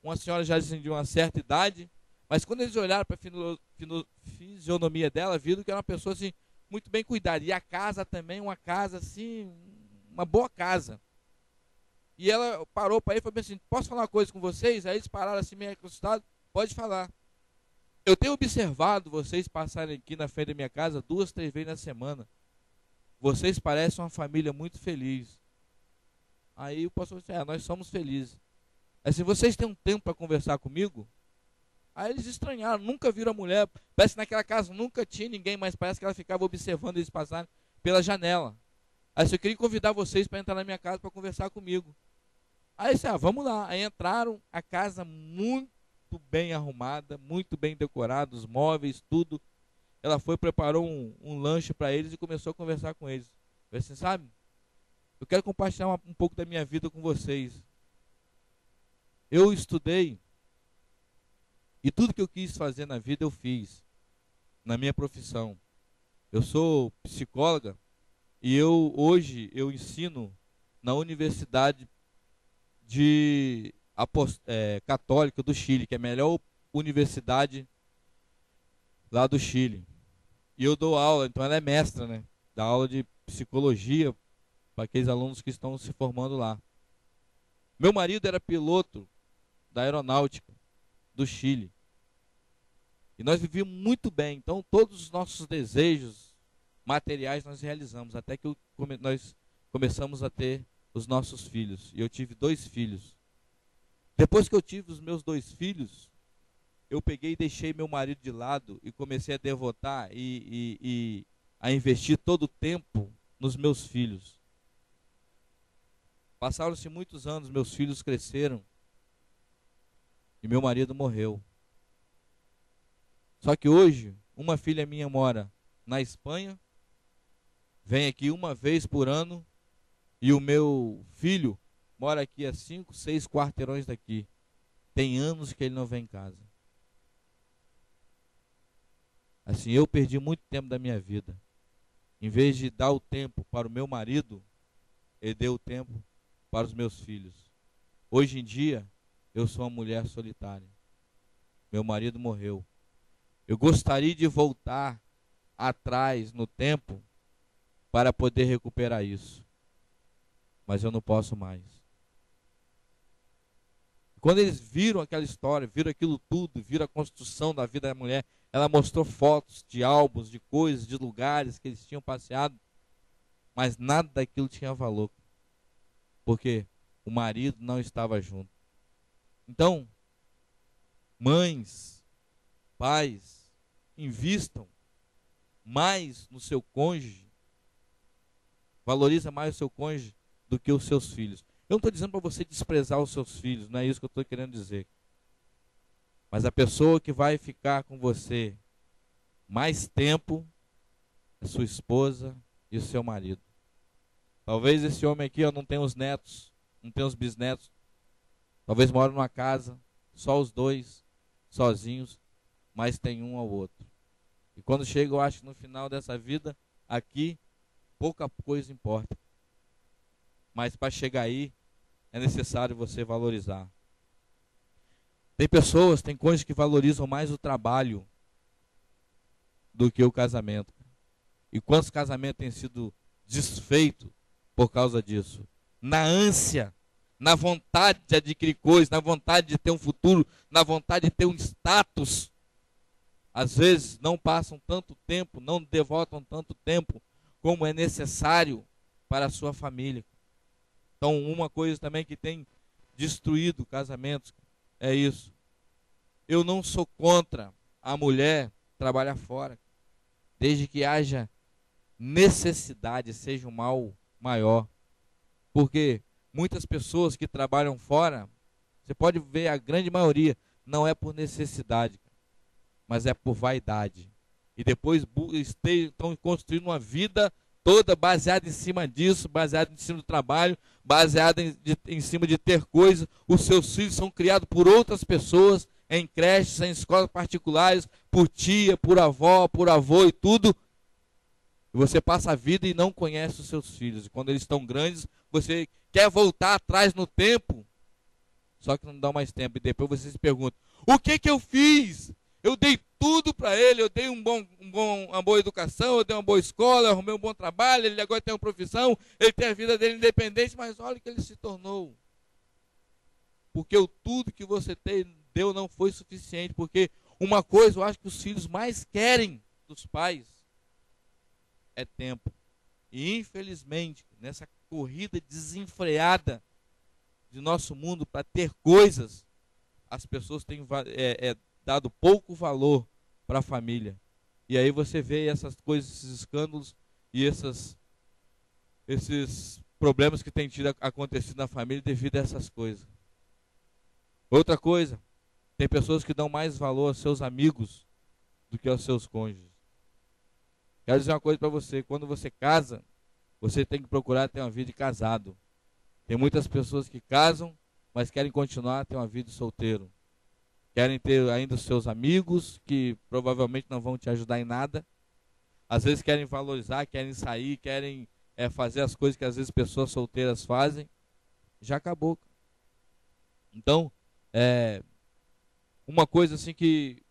uma senhora já de uma certa idade, mas quando eles olharam para a fisionomia dela, viram que era uma pessoa assim, muito bem cuidada. E a casa também, uma casa assim, uma boa casa. E ela parou para ele e falou assim: posso falar uma coisa com vocês? Aí eles pararam assim, meio assustados. Pode falar. Eu tenho observado vocês passarem aqui na frente da minha casa 2, 3 vezes na semana. Vocês parecem uma família muito feliz. Aí o pastor disse: nós somos felizes. Assim, vocês têm um tempo para conversar comigo? Aí eles estranharam, nunca viram a mulher. Parece que naquela casa nunca tinha ninguém, mas parece que ela ficava observando eles passarem pela janela. Aí eu queria convidar vocês para entrar na minha casa para conversar comigo. Aí disse: vamos lá. Aí entraram, a casa muito bem arrumada, muito bem decorada, os móveis, tudo. Ela foi, preparou um lanche para eles e começou a conversar com eles. Eu disse: sabe, eu quero compartilhar um pouco da minha vida com vocês. Eu estudei, e tudo que eu quis fazer na vida eu fiz, na minha profissão. Eu sou psicóloga, e hoje eu ensino na Universidade Católica do Chile, que é a melhor universidade lá do Chile. E eu dou aula, então ela é mestra, né? Dá aula de psicologia para aqueles alunos que estão se formando lá. Meu marido era piloto da aeronáutica do Chile. E nós vivíamos muito bem. Então todos os nossos desejos materiais nós realizamos. Até que nós começamos a ter os nossos filhos. E eu tive 2 filhos. Depois que eu tive os meus 2 filhos, eu peguei e deixei meu marido de lado e comecei a devotar e a investir todo o tempo nos meus filhos. Passaram-se muitos anos, meus filhos cresceram e meu marido morreu. Só que hoje, uma filha minha mora na Espanha, vem aqui uma vez por ano, e o meu filho mora aqui a 5, 6 quarteirões daqui. Tem anos que ele não vem em casa. Assim, eu perdi muito tempo da minha vida. Em vez de dar o tempo para o meu marido, ele deu o tempo para os meus filhos. Hoje em dia, eu sou uma mulher solitária. Meu marido morreu. Eu gostaria de voltar atrás no tempo para poder recuperar isso. Mas eu não posso mais. Quando eles viram aquela história, viram aquilo tudo, viram a construção da vida da mulher, ela mostrou fotos de álbuns, de coisas, de lugares que eles tinham passeado, mas nada daquilo tinha valor, porque o marido não estava junto. Então, mães, pais, invistam mais no seu cônjuge, valoriza mais o seu cônjuge do que os seus filhos. Eu não estou dizendo para você desprezar os seus filhos, não é isso que eu estou querendo dizer. Mas a pessoa que vai ficar com você mais tempo é sua esposa e o seu marido. Talvez esse homem aqui não tenha os netos, não tenha os bisnetos. Talvez mora numa casa, só os 2, sozinhos, mas tem um ao outro. E quando chega, eu acho que no final dessa vida, aqui, pouca coisa importa. Mas para chegar aí, é necessário você valorizar. Tem pessoas, tem cônjuges que valorizam mais o trabalho do que o casamento. E quantos casamentos têm sido desfeitos por causa disso? Na ânsia, na vontade de adquirir coisas, na vontade de ter um futuro, na vontade de ter um status. Às vezes não passam tanto tempo, não devotam tanto tempo como é necessário para a sua família. Então, uma coisa também que tem destruído casamentos é isso. Eu não sou contra a mulher trabalhar fora, desde que haja necessidade, seja um mal maior. Porque muitas pessoas que trabalham fora, você pode ver a grande maioria, não é por necessidade, mas é por vaidade. E depois estão construindo uma vida toda baseada em cima disso, baseada em cima do trabalho, baseada em cima de ter coisas. Os seus filhos são criados por outras pessoas, em creches, em escolas particulares, por tia, por avó, por avô e tudo. E você passa a vida e não conhece os seus filhos. E quando eles estão grandes, você quer voltar atrás no tempo, só que não dá mais tempo. E depois você se pergunta, o que eu fiz? Eu dei tudo para ele, eu dei uma boa educação, eu dei uma boa escola, eu arrumei um bom trabalho, ele agora tem uma profissão, ele tem a vida dele independente, mas olha o que ele se tornou. Porque o tudo que você deu não foi suficiente, porque uma coisa eu acho que os filhos mais querem dos pais é tempo. E infelizmente, nessa corrida desenfreada de nosso mundo para ter coisas, as pessoas têm dado pouco valor para a família. E aí você vê essas coisas, esses escândalos e esses problemas que têm acontecido na família devido a essas coisas. Outra coisa, tem pessoas que dão mais valor aos seus amigos do que aos seus cônjuges. Quero dizer uma coisa para você, quando você casa, você tem que procurar ter uma vida de casado. Tem muitas pessoas que casam, mas querem continuar a ter uma vida de solteiro. Querem ter ainda os seus amigos, que provavelmente não vão te ajudar em nada. Às vezes querem valorizar, querem sair, querem fazer as coisas que às vezes pessoas solteiras fazem, já acabou. Então, uma coisa assim que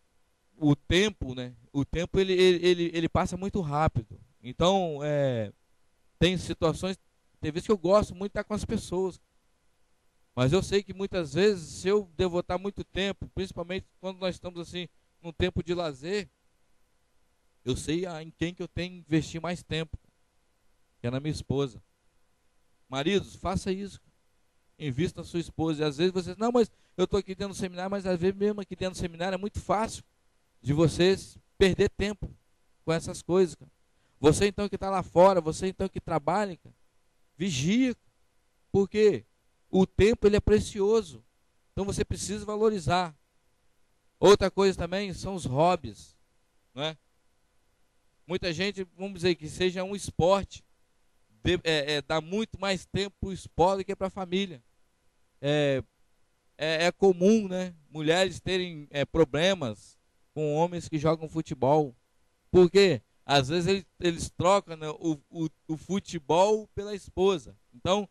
o tempo, né? O tempo ele passa muito rápido. Então, tem situações, tem vezes que eu gosto muito de estar com as pessoas, mas eu sei que muitas vezes, se eu devotar muito tempo, principalmente quando nós estamos assim, num tempo de lazer, eu sei em quem que eu tenho que investir mais tempo, que é na minha esposa. Maridos, faça isso. Invista na sua esposa. E às vezes vocês, não, mas eu estou aqui dentro do seminário, mas às vezes mesmo aqui dentro do seminário é muito fácil de vocês perder tempo com essas coisas, cara. Você então que está lá fora, você então que trabalha, cara, vigia, porque o tempo ele é precioso. Então você precisa valorizar. Outra coisa também são os hobbies, não é? Muita gente, vamos dizer que seja um esporte, dá muito mais tempo para o esporte do que para a família. É comum, né? Mulheres terem problemas com homens que jogam futebol. Por quê? Às vezes eles trocam, né, o futebol pela esposa. Então,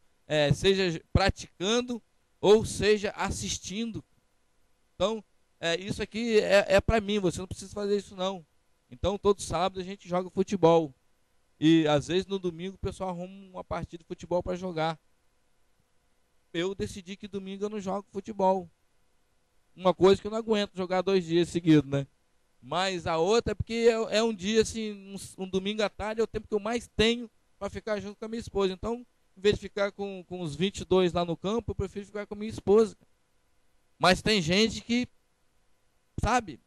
seja praticando ou seja assistindo. Então, isso aqui é para mim, você não precisa fazer isso não. Então, todo sábado a gente joga futebol. E às vezes no domingo o pessoal arruma uma partida de futebol para jogar. Eu decidi que domingo eu não jogo futebol. Uma coisa que eu não aguento jogar 2 dias seguidos, né? Mas a outra é porque é um dia assim, um domingo à tarde é o tempo que eu mais tenho para ficar junto com a minha esposa. Então, em vez de ficar com os 22 lá no campo, eu prefiro ficar com a minha esposa. Mas tem gente que, sabe,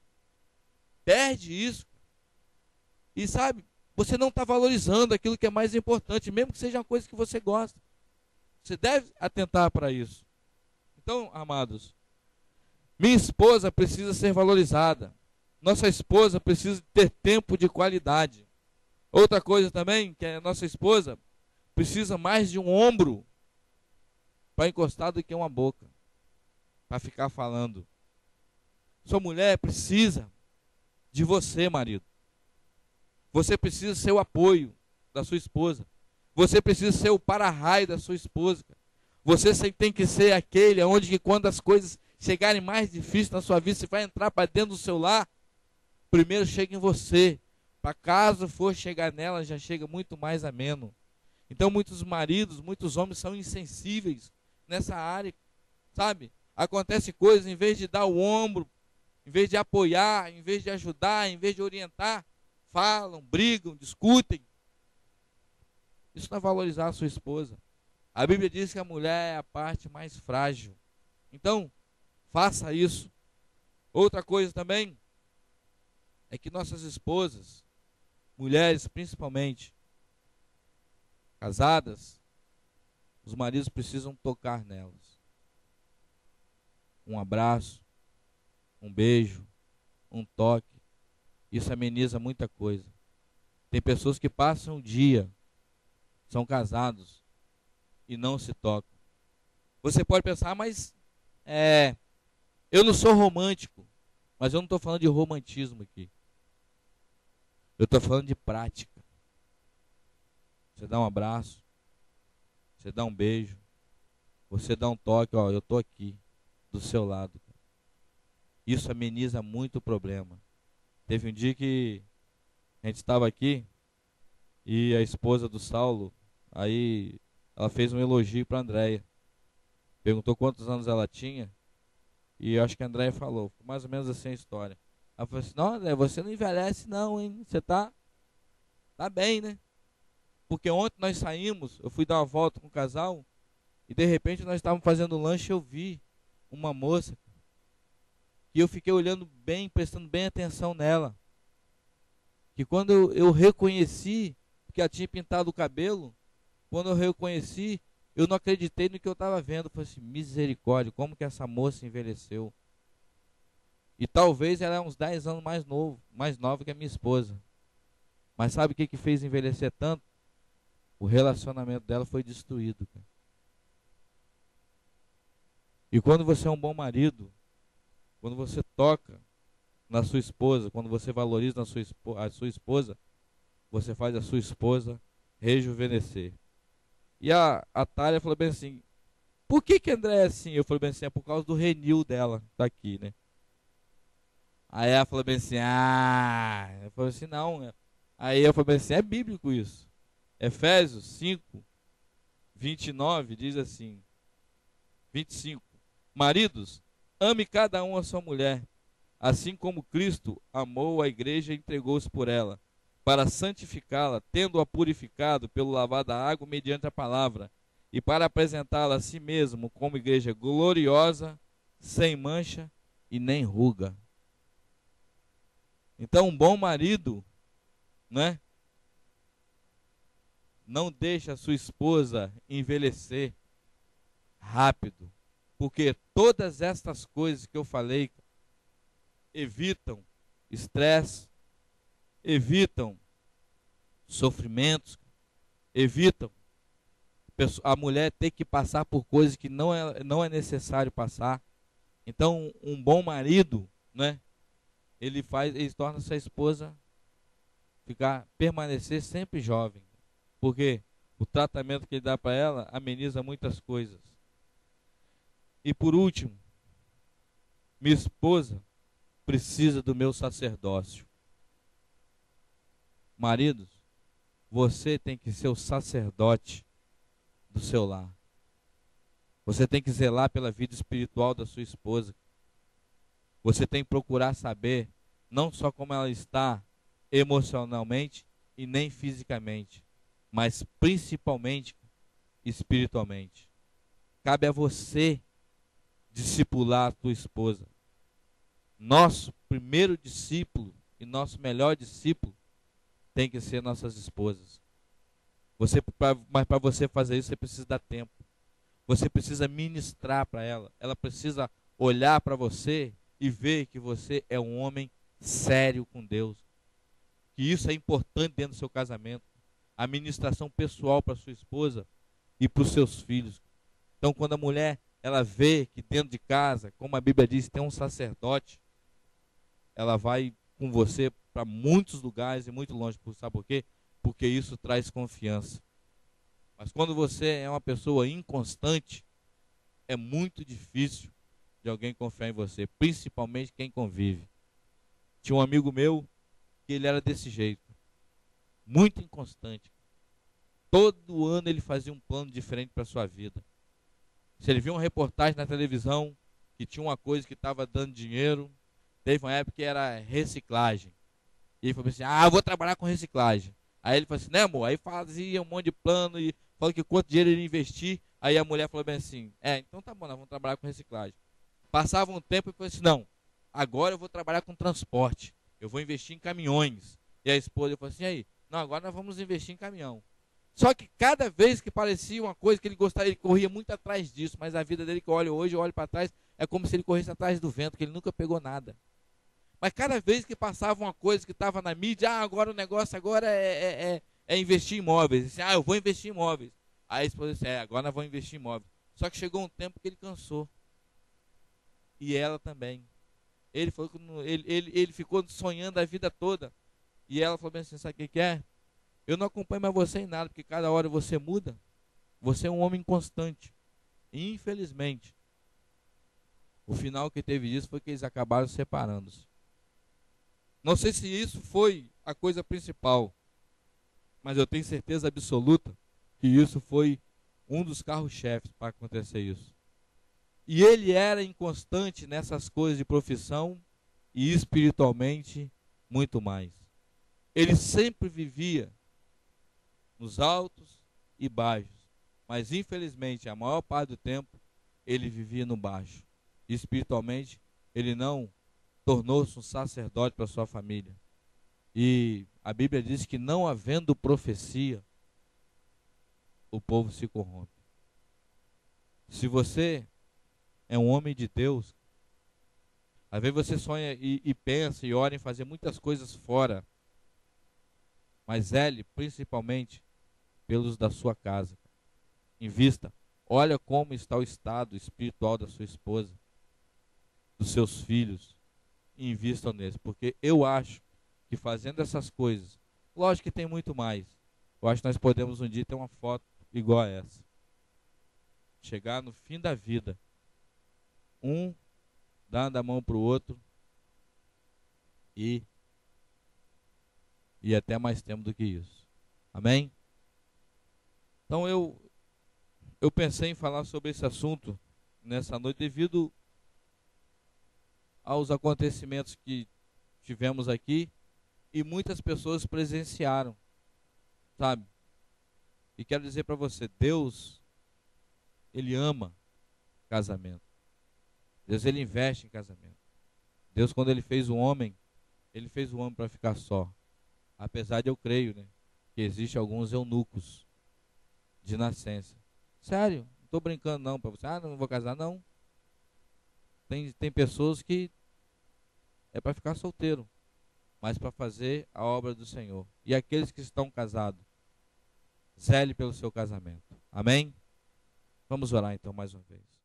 perde isso. E sabe, você não está valorizando aquilo que é mais importante, mesmo que seja uma coisa que você gosta. Você deve atentar para isso. Então, amados, minha esposa precisa ser valorizada. Nossa esposa precisa ter tempo de qualidade. Outra coisa também, que a nossa esposa precisa mais de um ombro para encostar do que uma boca, para ficar falando. Sua mulher precisa de você, marido. Você precisa ser o apoio da sua esposa. Você precisa ser o para-raio da sua esposa. Você tem que ser aquele onde que quando as coisas chegarem mais difíceis na sua vida, você vai entrar para dentro do seu lar, primeiro chega em você. Para caso for chegar nela, já chega muito mais ameno. Então muitos maridos, muitos homens são insensíveis nessa área, sabe? Acontece coisas, em vez de dar o ombro, em vez de apoiar, em vez de ajudar, em vez de orientar, falam, brigam, discutem. Isso não é valorizar a sua esposa. A Bíblia diz que a mulher é a parte mais frágil. Então, faça isso. Outra coisa também é que nossas esposas, mulheres principalmente, casadas, os maridos precisam tocar nelas. Um abraço, um beijo, um toque. Isso ameniza muita coisa. Tem pessoas que passam o dia, são casados e não se tocam. Você pode pensar, mas eu não sou romântico. Mas eu não estou falando de romantismo aqui. Eu estou falando de prática. Você dá um abraço, você dá um beijo, você dá um toque, ó, eu estou aqui, do seu lado. Isso ameniza muito o problema. Teve um dia que a gente estava aqui e a esposa do Saulo, aí ela fez um elogio para a Andréia. Perguntou quantos anos ela tinha e eu acho que a Andréia falou, mais ou menos assim a história. Ela falou assim, não, André, você não envelhece não, hein? Você tá bem, né? Porque ontem nós saímos, eu fui dar uma volta com o casal e de repente nós estávamos fazendo lanche e eu vi uma moça que eu fiquei olhando bem, prestando bem atenção nela. Que quando eu reconheci que ela tinha pintado o cabelo, quando eu reconheci, eu não acreditei no que eu estava vendo. Eu falei assim, misericórdia, como que essa moça envelheceu? E talvez ela é uns 10 anos mais nova que a minha esposa. Mas sabe o que fez envelhecer tanto? O relacionamento dela foi destruído, cara. E quando você é um bom marido, quando você toca na sua esposa, quando você valoriza a sua esposa, você faz a sua esposa rejuvenescer. E a Thalia falou bem assim, por que André é assim? Eu falei bem assim, é por causa do renil dela, tá aqui, né? Aí ela falou bem assim, eu falei assim, não. Aí eu falei bem assim, é bíblico isso. Efésios 5, 29 diz assim, 25. Maridos, ame cada um a sua mulher, assim como Cristo amou a igreja e entregou-se por ela, para santificá-la, tendo-a purificado pelo lavar da água mediante a palavra, e para apresentá-la a si mesmo como igreja gloriosa, sem mancha e nem ruga. Então, um bom marido, né, não deixa a sua esposa envelhecer rápido, porque todas estas coisas que eu falei evitam estresse, evitam sofrimentos, evitam a mulher ter que passar por coisas que não é necessário passar. Então, um bom marido, né, ele torna sua esposa permanecer sempre jovem, porque o tratamento que ele dá para ela ameniza muitas coisas. E por último, minha esposa precisa do meu sacerdócio. Maridos, você tem que ser o sacerdote do seu lar. Você tem que zelar pela vida espiritual da sua esposa. Você tem que procurar saber não só como ela está emocionalmente e nem fisicamente, mas principalmente espiritualmente. Cabe a você discipular a tua esposa. Nosso primeiro discípulo e nosso melhor discípulo tem que ser nossas esposas. Mas para você fazer isso, você precisa dar tempo. Você precisa ministrar para ela. Ela precisa olhar para você e ver que você é um homem sério com Deus. Que isso é importante dentro do seu casamento. A ministração pessoal para sua esposa e para os seus filhos. Então, quando a mulher ela vê que dentro de casa, como a Bíblia diz, tem um sacerdote, ela vai com você para muitos lugares e muito longe. Sabe por quê? Porque isso traz confiança. Mas quando você é uma pessoa inconstante, é muito difícil de alguém confiar em você, principalmente quem convive. Tinha um amigo meu que ele era desse jeito, muito inconstante. Todo ano ele fazia um plano diferente para a sua vida. Se ele via uma reportagem na televisão que tinha uma coisa que estava dando dinheiro, teve uma época que era reciclagem. E ele falou assim, eu vou trabalhar com reciclagem. Aí ele falou assim, né amor? Aí fazia um monte de plano e falou que quanto dinheiro ele ia investir. Aí a mulher falou bem assim, então tá bom, nós vamos trabalhar com reciclagem. Passava um tempo e falou assim, não, agora eu vou trabalhar com transporte. Eu vou investir em caminhões. E a esposa falou assim, aí, não, agora nós vamos investir em caminhão. Só que cada vez que parecia uma coisa que ele gostava, ele corria muito atrás disso. Mas a vida dele que eu olho hoje, eu olho para trás, é como se ele corresse atrás do vento, que ele nunca pegou nada. Mas cada vez que passava uma coisa que estava na mídia, agora o negócio agora é investir em imóveis. Assim, eu vou investir em imóveis. Aí a esposa disse, agora nós vamos investir em imóveis. Só que chegou um tempo que ele cansou. E ela também. Ele ficou sonhando a vida toda. E ela falou bem assim, sabe o que é? Eu não acompanho mais você em nada, porque cada hora você muda. Você é um homem inconstante. E infelizmente, o final que teve disso foi que eles acabaram separando-se. Não sei se isso foi a coisa principal, mas eu tenho certeza absoluta que isso foi um dos carros-chefes para acontecer isso. E ele era inconstante nessas coisas de profissão e espiritualmente muito mais. Ele sempre vivia nos altos e baixos, mas infelizmente a maior parte do tempo ele vivia no baixo. E espiritualmente ele não tornou-se um sacerdote para sua família. E a Bíblia diz que não havendo profecia, o povo se corrompe. Se você é um homem de Deus, às vezes você sonha e pensa e ora em fazer muitas coisas fora, mas zele principalmente pelos da sua casa. Invista. Olha como está o estado espiritual da sua esposa, dos seus filhos. E invistam neles, porque eu acho que fazendo essas coisas, lógico que tem muito mais, Eu acho que nós podemos um dia ter uma foto igual a essa. Chegar no fim da vida, um dando a mão para o outro e até mais tempo do que isso. Amém? Então eu pensei em falar sobre esse assunto nessa noite devido aos acontecimentos que tivemos aqui e muitas pessoas presenciaram, sabe? E quero dizer para você, Deus, Ele ama casamento. Deus, Ele investe em casamento. Deus, quando Ele fez o homem para ficar só. Apesar de eu creio, né, que existe alguns eunucos de nascença. Sério, não estou brincando não para você. Ah, não vou casar não. Tem pessoas que é para ficar solteiro, mas para fazer a obra do Senhor. E aqueles que estão casados, zele pelo seu casamento. Amém? Vamos orar então mais uma vez.